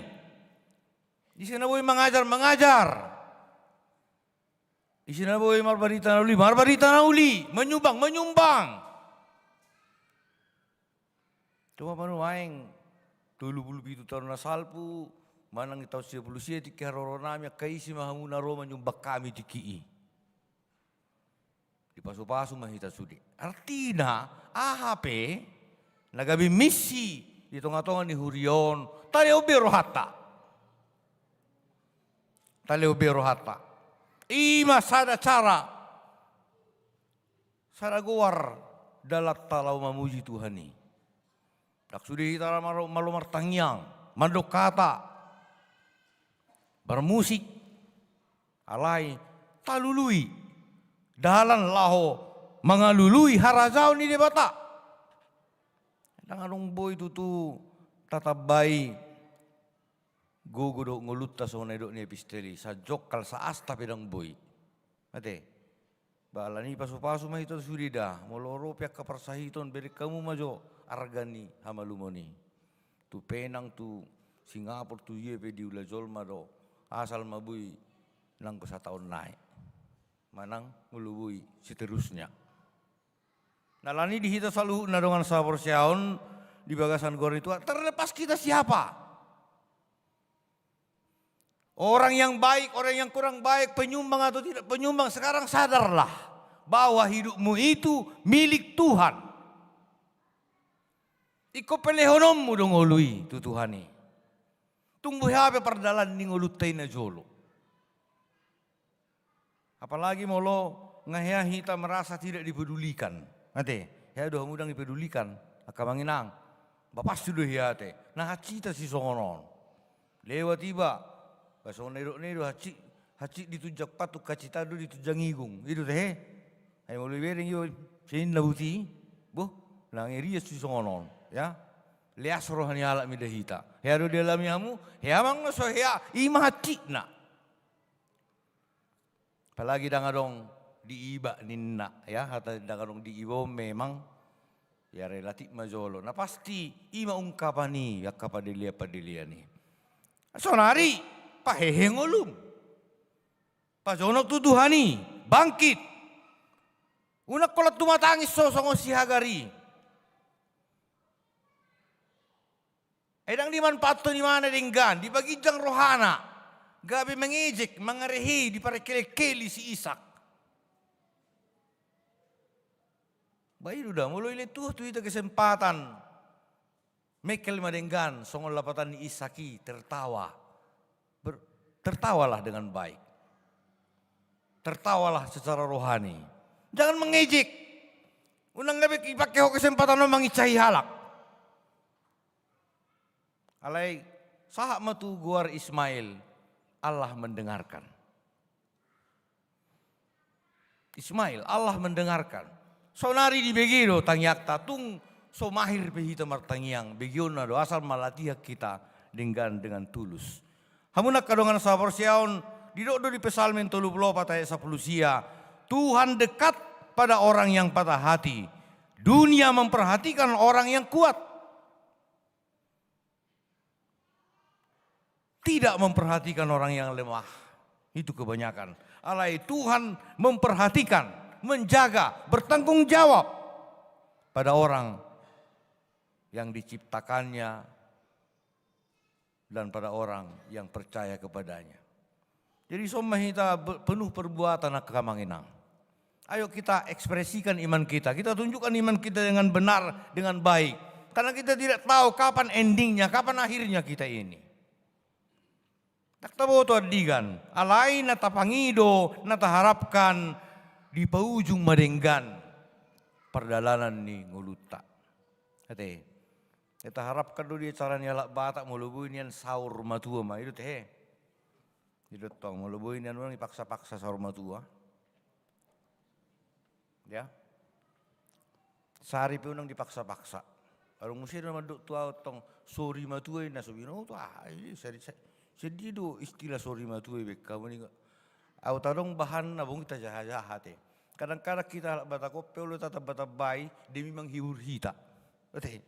Di sana boy mengajar. Di sini boy marbarita na uli, menyumbang. Coba baru main, 27 tahun na salpu, manang itaw 10 tiga roronamya kaisi mahamuna ro menyumbang kami di kii. Di pasu-pasu mahita sudi. Artinya AHP nagabi misi di tengah-tengah ni hurion taleo berohata. Taleo berohata. Ima sada cara sada guar dalat talau memuji Tuhan ni. Tak sudi kita malu martangyang, mandok kata, bermusik, alai talului, dalan laho mengalului harazau ni debata. Danganong boy tutu tatabai gogo do ngolutta sona do ni episteli sajok kal sa asta pedang boy. Ate. Balani pasu-pasu mah itu sudida, moloro pihak kepersahiton beri kamu majo argani hamalumoni. Tu Penang tu Singapura tu yepe di ula jolma do asal mabui nang ko 1 tahun naik. Manang ngulubui seterusnya. Nalani dihita selalu nadongan sabor siaon di bagasan gor itu terlepas kita siapa. Orang yang baik, orang yang kurang baik, penyumbang atau tidak penyumbang, sekarang sadarlah bahwa hidupmu itu milik Tuhan. Iko pelehonommu dong olui tu Tuhani. Tumbuh hape perdalan ni ngolutai na jolo. Apalagi molo ngahya hita merasa tidak dipedulikan. Ate, ya doh mudang dipedulikan. Akamanginang, bapak sudah ya ate. Nah cita si songonon. Lewat tiba. Basong nero haci ditujak patuk kacitado ditujang igung. Itu teh. Ay mo libering yo sin labuti. Boh, langerias si songonon, ya. Lias rohani ala midahita. Ya do dalam yamu, ya mang so ya ima haci na. Apalagi dangadong diiba ninna, ya. Kata dangadong diibo memang ya relatif majolo. Nah pasti ima ungkapani ya kapadilia ni. Sonari paheheng ulum. Pajonok tuduhani, bangkit. Unak kolat tumatangis sosongo sihagari. Edang dimanfaatkan di mana dinggan, dibagi jang rohana. Gabi mengejek, mengerehi, diparekele-keli si Ishak. Bayi udah mulai itu itu kesempatan. Mekel madenggan, songol lapatan ni Ishaki tertawa. Tertawalah dengan baik. Tertawalah secara rohani. Jangan mengejek. Unang gabi pakai kesempatan lo mengicahi halak. Alai sahak matu guar Ismail. Allah mendengarkan. Ismail, Allah mendengarkan. Sonari di begido tangyak tatung so mahir pehita martangyang. Begiona do asal malatiha kita dengan tulus. Hamunak kadongan sabar siaon didodo di pesalmen 34 ayat 10 sia. Tuhan dekat pada orang yang patah hati. Dunia memperhatikan orang yang kuat. Tidak memperhatikan orang yang lemah. Itu kebanyakan. Alai Tuhan memperhatikan, menjaga, bertanggung jawab pada orang yang diciptakannya dan pada orang yang percaya kepadanya. Jadi somma kita penuh perbuatan akamanginang. Ayo kita ekspresikan iman kita. Kita tunjukkan iman kita dengan benar, dengan baik. Karena kita tidak tahu kapan endingnya, kapan akhirnya kita ini. Tak tahu tu adigan. Alai nata pangido, nata harapkan di paujung madenggan perdalanan ni nguluta. Hati. Kita harapkan dulu dia caranya lak batak mulubuin yang sahur matua mah itu teh. Itu tong mulubuin yang orang dipaksa-paksa sahur matua. Ya. Sehari pun orang dipaksa-paksa. Orang musir nama duk tua tong sori matua ini nasubino tu ini sedih do istilah sori matua bek kamu ni. Au tarong bahan nabung kita jahat-jahat teh. Kadang-kadang kita batak kopi ulu tatap batak bayi demi menghibur kita. Betul.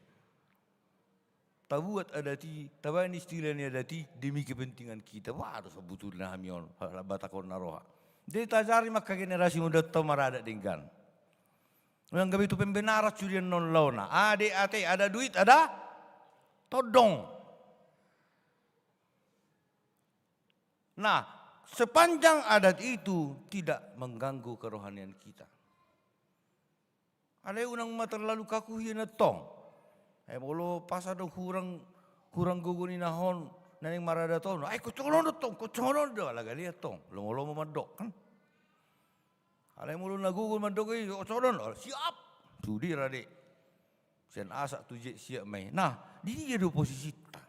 Tabuat adati, taban istilahnya adati demi kepentingan kita. Wah, harus sebetulnya hamion, batakon naroha. Jadi tajari maka generasi muda tu marada dengan. Yang gabi itu pembenaran curian non launa. Ade ate ada duit ada, todong. Nah, sepanjang adat itu tidak mengganggu kerohanian kita. Ada unang terlalu kaku hina tong. Bolo pasado kurang guguni nahon naning marada tong. Ay kucongon tong, kucongon do alaga lihat tong. Lomo madok kan. Ada mulu nagugun madok ay kucongon. Siap. Sudi rade. Sen asak tuje siap mai. Nah, dia do posisi ta.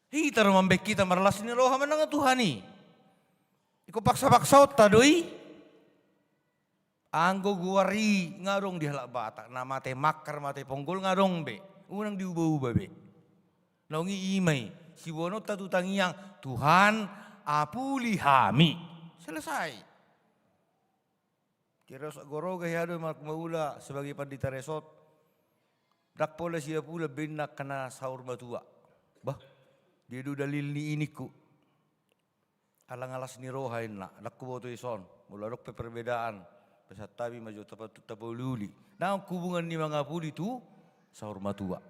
Hita rumambek kita marlas ni roha menang Tuhani. Iko paksa-paksa ta doi. Anggo guari ngarong di halak batak na mate makar mate ponggol ngarong be unang diubah-ubah be naungi imai si wono tatu tangiang Tuhan apuli hami selesai kira sok goroga hiado mak maula sebagai pandita resort dak pola sia pula benak kena sahur matua bah dia du dalil ni iniku alang-alas ni rohain na dak kuboto ison mula dok perbedaan pesatabi maju tepat tabululi. Nah hubungan ni mga puli tu sahur matua.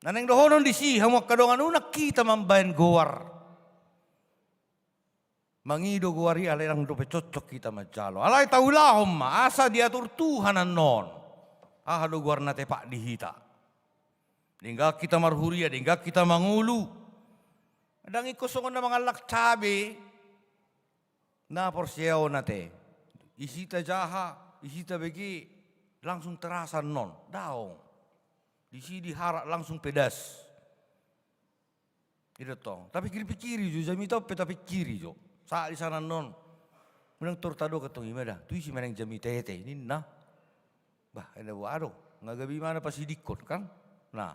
Naneng dohonon di si hamak kadongan unak kita mambayan goar. Mangido goari alay lang dope cocok kita majalo. Alay taulahom asa diatur Tuhan non. Do goar na tepak dihita. Dingga kita marhuria, dingga kita mangulu. Adang ikosongon na mga lakcabe na porsiyaw nate. Isita jaha, isita begi langsung terasa non, daong. Di sini harak langsung pedas. Itu tong. Tapi kiri-kiri jo, jami tau tapi kiri jo. Saat di sana non, menang tortado ketong imada. Tu isi menang jami tete ini nah. Bah, ada wado, nggak gabi mana pasti dikon kan? Nah,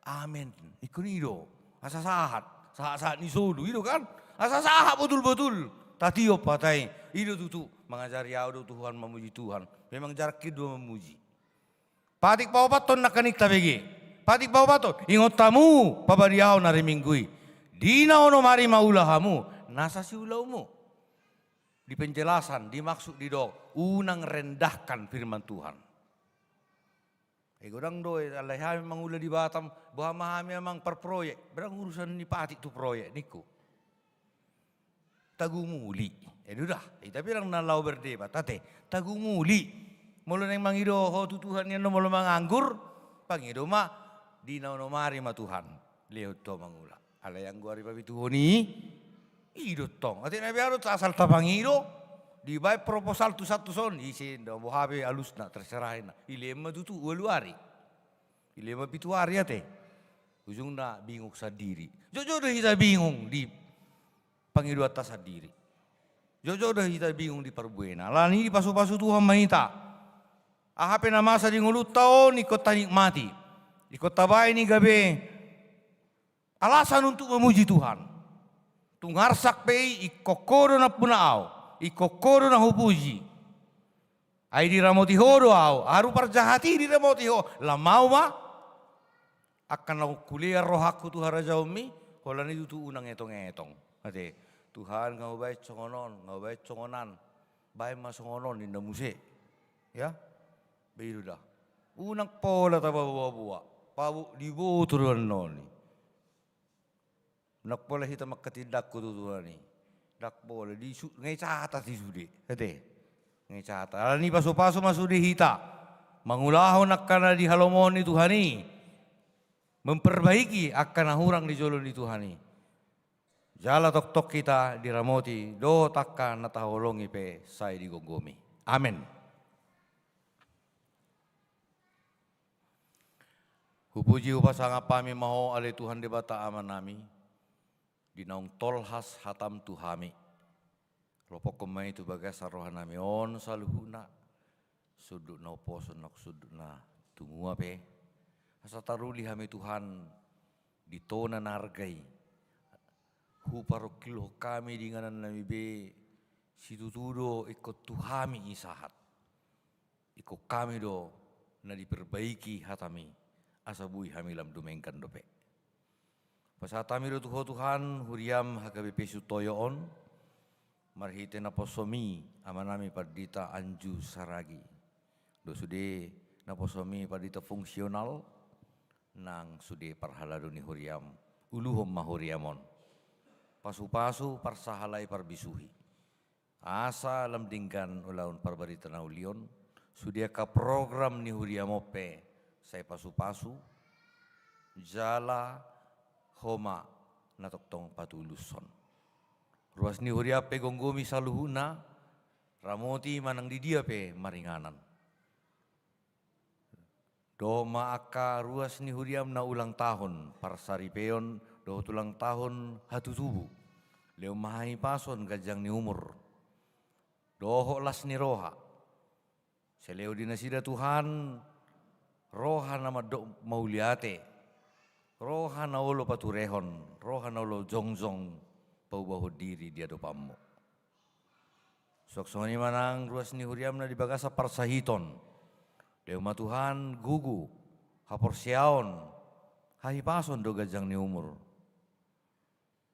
amin. Ikut itu, asa sahat ni sodu itu kan? Asa sahat betul-betul. Tatio patai, itu tutu mengajari audo Tuhan memuji Tuhan. Memang jarak kedua memuji. Patik pawapaton nakanik tabegi. Patik pawapaton ingot tamu pabadiao nari minggui. Dina ono mari maulahamu nasa si ulaumu. Di penjelasan dimaksud di do unang rendahkan firman Tuhan. Godang do alai mangula di Batam bahwa mahami memang per proyek. Berang urusan ni patik tu proyek niku. Tagumuli. Udah, tapi orang nalau berdebat. Tate, tagumuli. Mula neng mangido ho tu Tuhan yang mula manganggur, pangido ma di nauno mari ma Tuhan. Leo to mangula. Ala yang gua riba Tuhoni, ido tong. Ate nabi aro asal tapangido, di baik proposal tu satu son isin do bohabe alusna terserahin. Ilema tu waluari. Ilema pituari ate. Ujungna bingung sendiri. Jojo dah kita bingung di pangido atas sendiri. Jojo dah kita bingung di perbuena. Lani di pasu-pasu Tuhan mahita. Ahape na masa di ngulut taon ikut tanikmati. Ikut tabay ni gabi. Alasan untuk memuji Tuhan. Tungharsak pe ikokoro na punaaw. Ikokoro na hupuji. Ay di ramoti hodo aw. Aru parjahati di ramoti ho. Lamau ma. Akan lau kuliah rohaku Tuhan Raja Umi. Holan itu tu unang etong-etong. Ate. Tuhan ngau baik congonon, ngau baik congonan, baik mas congonon di muse, ya, begitu dah. Unak pola taba buah, pabu di boturan noni. Nak pola kita makatidak kudu Tuhan ni, dak pola di ngai catat di sude, kete, ngai catat. Alani pasu-pasu masuk di hita, mangulahon akan di halomoni Tuhan ni, memperbaiki akan hurang di jolon di Tuhan ni. Jala tok-tok kita diramoti, do takkan nataholongi pe saya digonggomi. Amin. Hupuji upasanga pami maho ale Tuhan debata aman nami. Dinaung tolhas hatam tuhami. Lopok kemai itu bagas rohan nami on saluhuna. Sudut na oposon nak sudut na tungua pe. Asa taruli hami Tuhan ditona nargai. Huparo kilo kami dengan nami be situ tudo ikut tuhami isahat. Ikut kami do na diperbaiki hatami asabui hamilam dumengkan dope. Pasatami do Tuhan huriam hakabepe sutoyoon marhite na posomi amanami pardita anju saragi. Do sude na posomi pardita fungsional nang sude parhalado ni huriam uluhom mahuriamon. Pasu-pasu parsahalai parbisuhi. Asa lam dinggan ulaun parbarita naulion Sudia ka program ni huria mope, saya pasu-pasu, jala homa natoktong patuluson. Ruas ni huria pe gonggomi saluhuna, ramoti manang di dia pe maringanan. Doma aka ruas ni huriam na ulang tahun, parsaripeon do tulang tahun hatutubu. Leo mahai pason gajang ni umur. Doho las ni roha. Seleo dinasida Tuhan, roha nama do mauliate. Roha na olo paturehon, roha na olo jongjong paubaho diri dia do pammo. Soksoni manang ruas ni huriam na dibagasa parsahiton. Leo ma Tuhan gugu, haporsiaon, hahipason do gajang ni umur.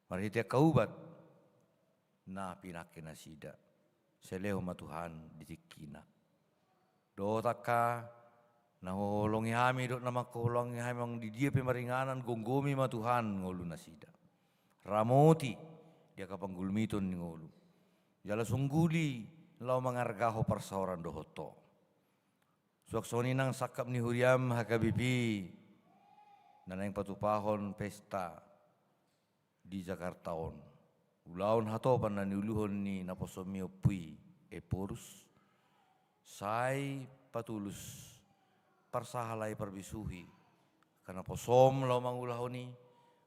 Maritia kaubat na pinakin nasida. Seleo ma Tuhan ditikina. Do taka naholongi hami do nama koholongi hami ang di dia pemaringanan gonggomi ma Tuhan ngolu nasida. Ramoti dia kapanggulmiton ni ngolu. Jala sungguli lau mangargaho parsaoran do hoto. Suaksoni nang sakap ni huriam hakabipi nanang patupahon pesta di Jakarta on. Ulaon hatopan na niuluhon ni naposomio pui epurus. Sai patulus parsahalai parbisuhi karena posom lau mangulahoni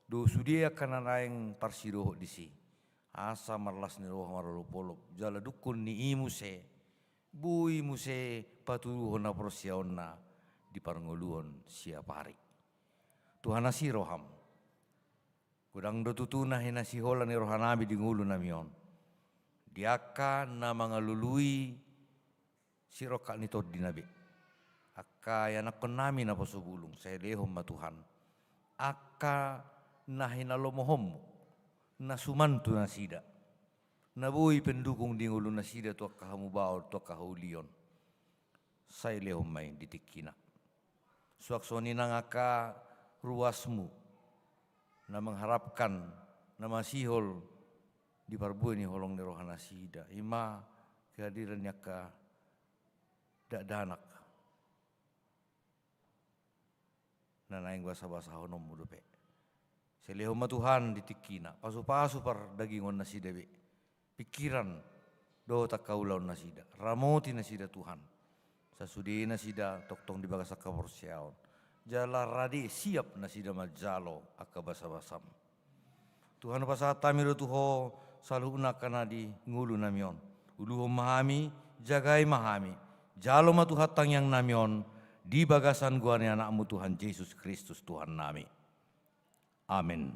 do sudia kana naeng parsiroho disi asa marlas ni roh marolopolop jala dukun ni imuse bui muse patuluhon na porsiaonna di parngoluhon siapari Tuhan asiroham kudang do tutuna hinasihola ni rohanabi di ngulu namion diaka na mangalului sirokak ni tod dinabi. Akka yana konami na pasobulong sa elehom ma Tuhan. Akka na hinalomohom na sumantu na sida. Nabuhi pendukung di ngulo na sida to kahamubao to kahaulion. Sa elehom may ditikina. Suaksoni nang akka ruasmu na mengharapkan na masihol di parbuay ni holong ni rohana sida. Ima kehadiran niya ka dak danak nanaing basa-basa honom mudupe selehom ma Tuhan ditikina pasu-pasu par dagingon na sidabe pikiran do takaulau na sida ramoti na sida Tuhan sasudi na sida toktong di bagasa kaporsiaon jala radi siap na sida majalo akka basa-basam Tuhan pasatami do tuho saluna kanadi ngulu namion uluho mahami jagai mahami jalo matuhatang yang namion di bagasan gua ni anakmu Tuhan Yesus Kristus Tuhan nami. Amin.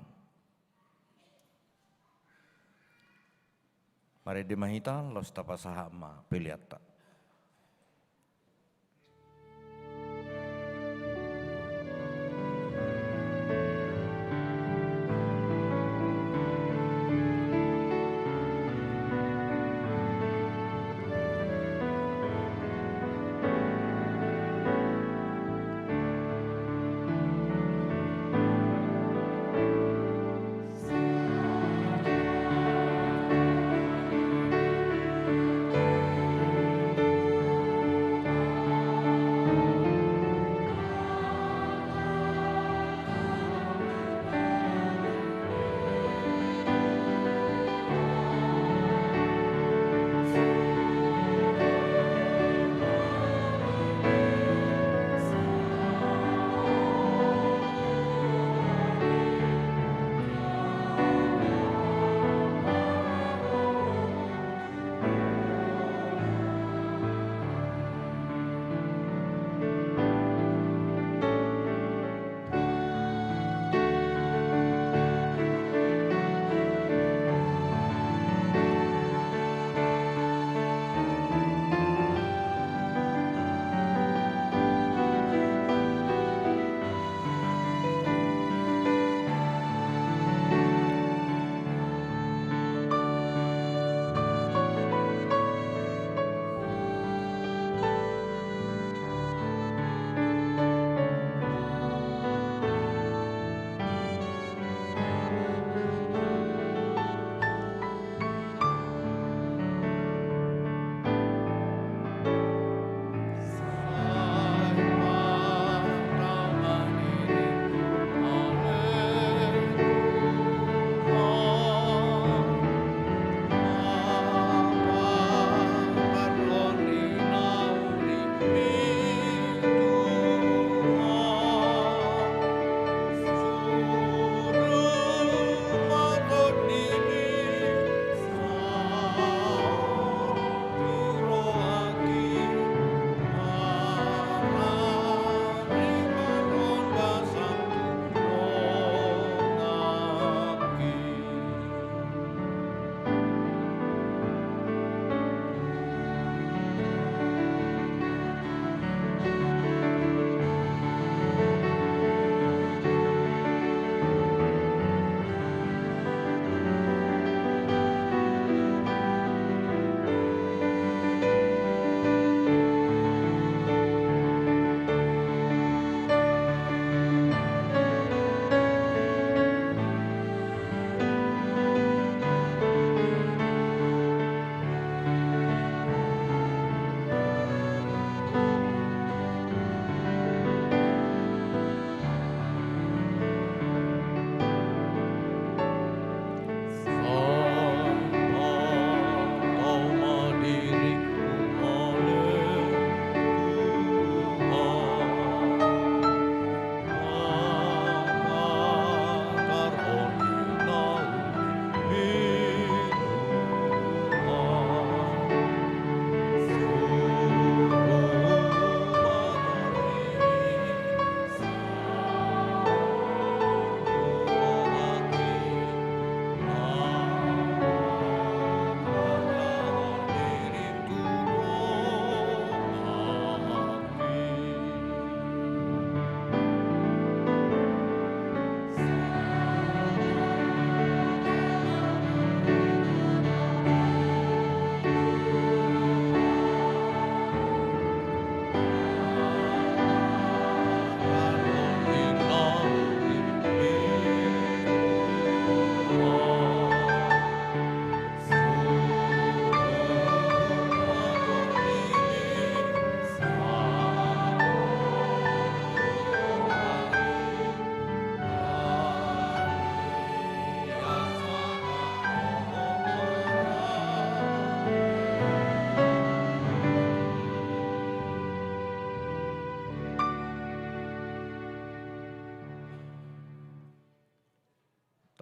Mari demahita los tapasahama peliata.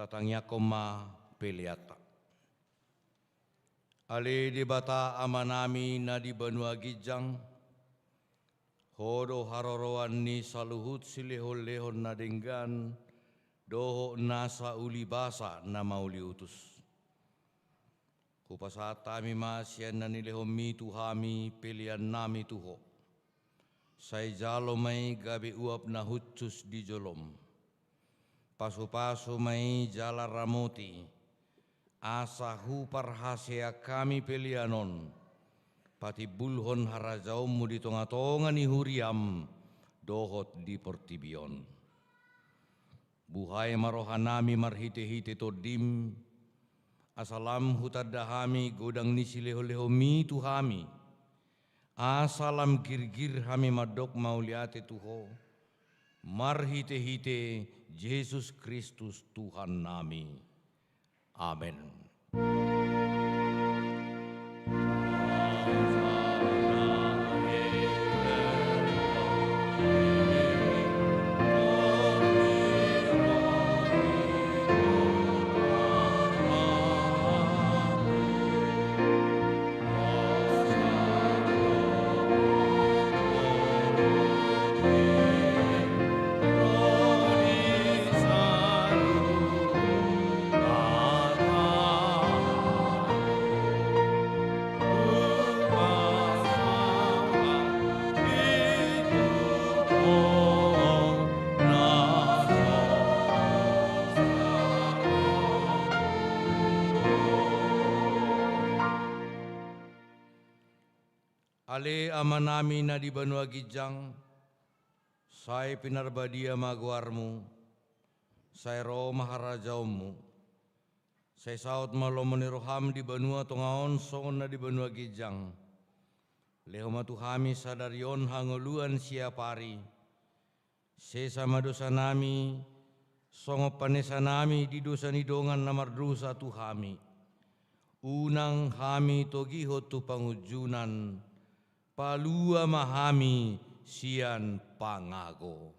tatangya koma peliata. Ale di bata amanami na di Banua Gijang, hodo haroroan ni saluhut silehol-lehon na denggan, doho nasa uli basa na mauli utus. Kupasatami masyan na nilehom mi tuhami pilihan nami tuho. Say jalo may gabi uap na hutsus di jolom. Pasu-pasu may jala ramoti. Asa hupar hasea kami pelianon. Pati bulhon harajaummu di tonga-tonga ni huriam. Dohot di portibion. Buhay marohanami marhite-hite todim. Asalam hutadahami godang ni sileho-leho mi tuhami. Asalam gir-gir hami madok mauliate tuho. Marhite-hite Yesus Kristus Tuhan nami. Amin. Ale amanami na di Banua Gijang, say pinarbadia maguarmu, say ro maharajaummu, say saut malomoni roham di Banua Tongaon songon na di Banua Gijang, leho matuhami sadarion hangoluan siapari, se sama dosa nami, songo panesa nami di dosa nidongan namar dosa tuhami, unang hami togiho tu pangujunan, palua mahami sian pangago.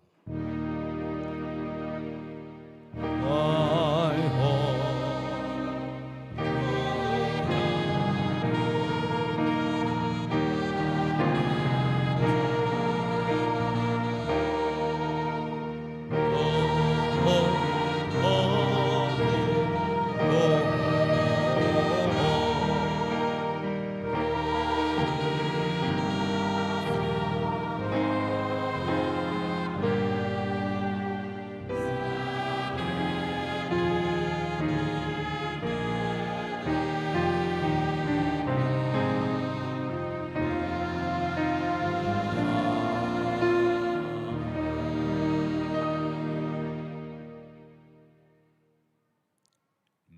Hai ho.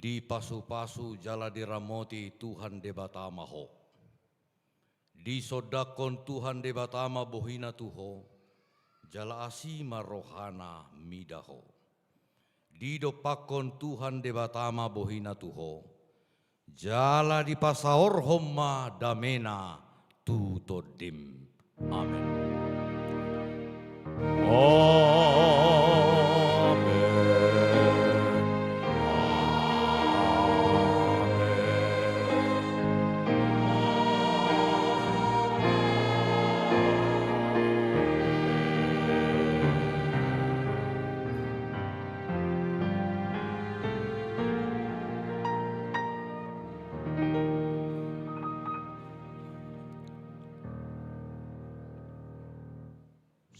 Di pasu-pasu jala diramoti Tuhan debatamaho. Di sodakon Tuhan debatama bohina tuho. Jala asima rohana midaho. Di dopakon Tuhan debatama bohina tuho. Jala di pasaor homma damena tutodim. Amin.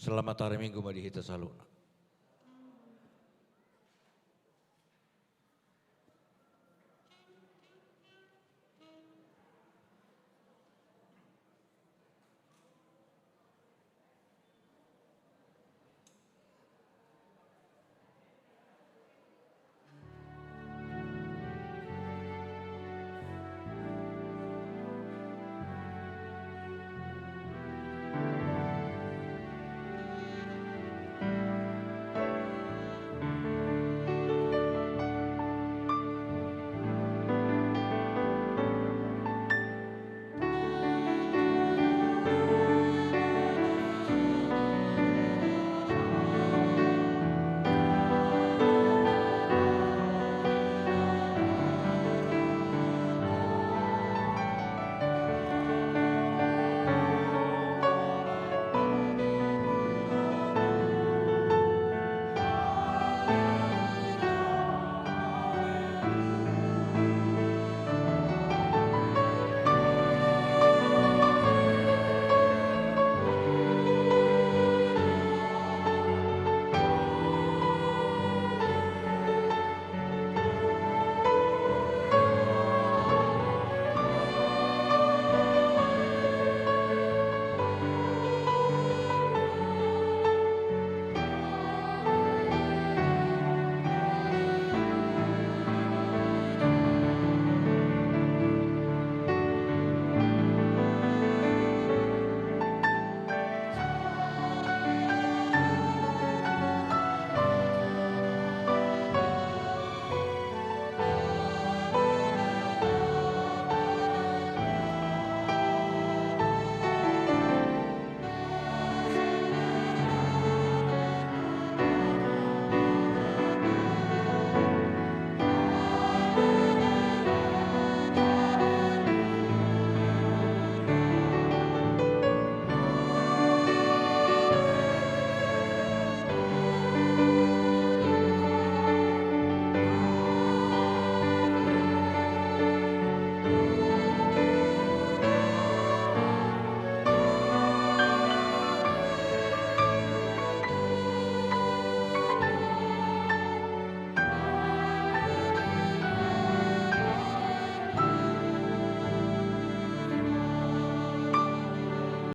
Selamat hari Minggu Madihita Saluna.